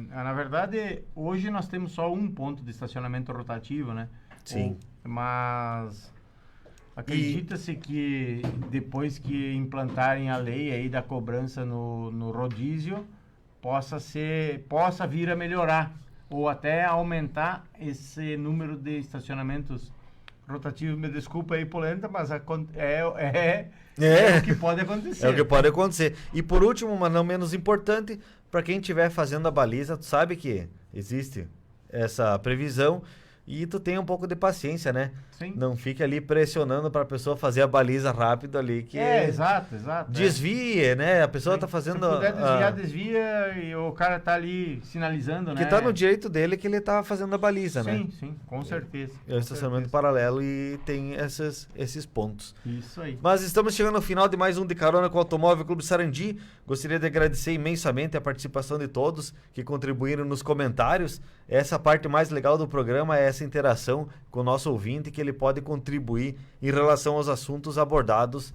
na verdade, hoje nós temos só um ponto de estacionamento rotativo, né? Sim. Mas acredita-se que depois que implantarem a lei aí da cobrança no rodízio, possa vir a melhorar ou até aumentar esse número de estacionamentos rotativos. Me desculpa aí, polenta, mas é o que pode acontecer. É o que pode acontecer. E por último, mas não menos importante, para quem estiver fazendo a baliza, tu sabe que existe essa previsão e tu tem um pouco de paciência, né? Sim. Não fique ali pressionando para a pessoa fazer a baliza rápido ali, que exato. Desvie, né? A pessoa tá fazendo... Se puder desviar, desvia e o cara tá ali sinalizando, né? Que tá no direito dele que ele tá fazendo a baliza, né? Sim, com certeza. É o estacionamento paralelo e tem esses pontos. Isso aí. Mas estamos chegando ao final de mais um De Carona com o Automóvel Clube Sarandi. Gostaria de agradecer imensamente a participação de todos que contribuíram nos comentários. Essa parte mais legal do programa é essa interação com o nosso ouvinte, que ele pode contribuir em relação aos assuntos abordados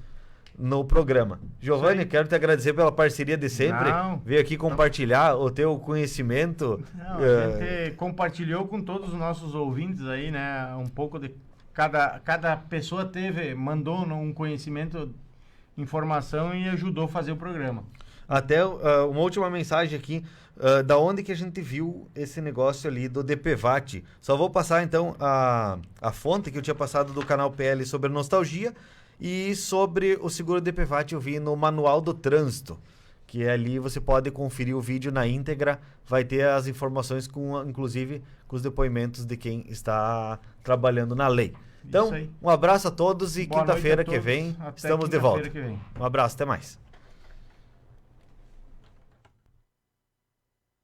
no programa. Giovanni, quero te agradecer pela parceria de sempre. Veio aqui compartilhar o teu conhecimento. A gente compartilhou com todos os nossos ouvintes aí, né? Um pouco de cada pessoa mandou um conhecimento, informação e ajudou a fazer o programa. Até uma última mensagem aqui, da onde que a gente viu esse negócio ali do DPVAT. Só vou passar então a fonte que eu tinha passado do canal PL sobre nostalgia, e sobre o seguro DPVAT eu vi no Manual do Trânsito, que ali você pode conferir o vídeo na íntegra, vai ter as informações inclusive com os depoimentos de quem está trabalhando na lei. Então, um abraço a todos e quinta-feira que vem estamos de volta. Um abraço, até mais.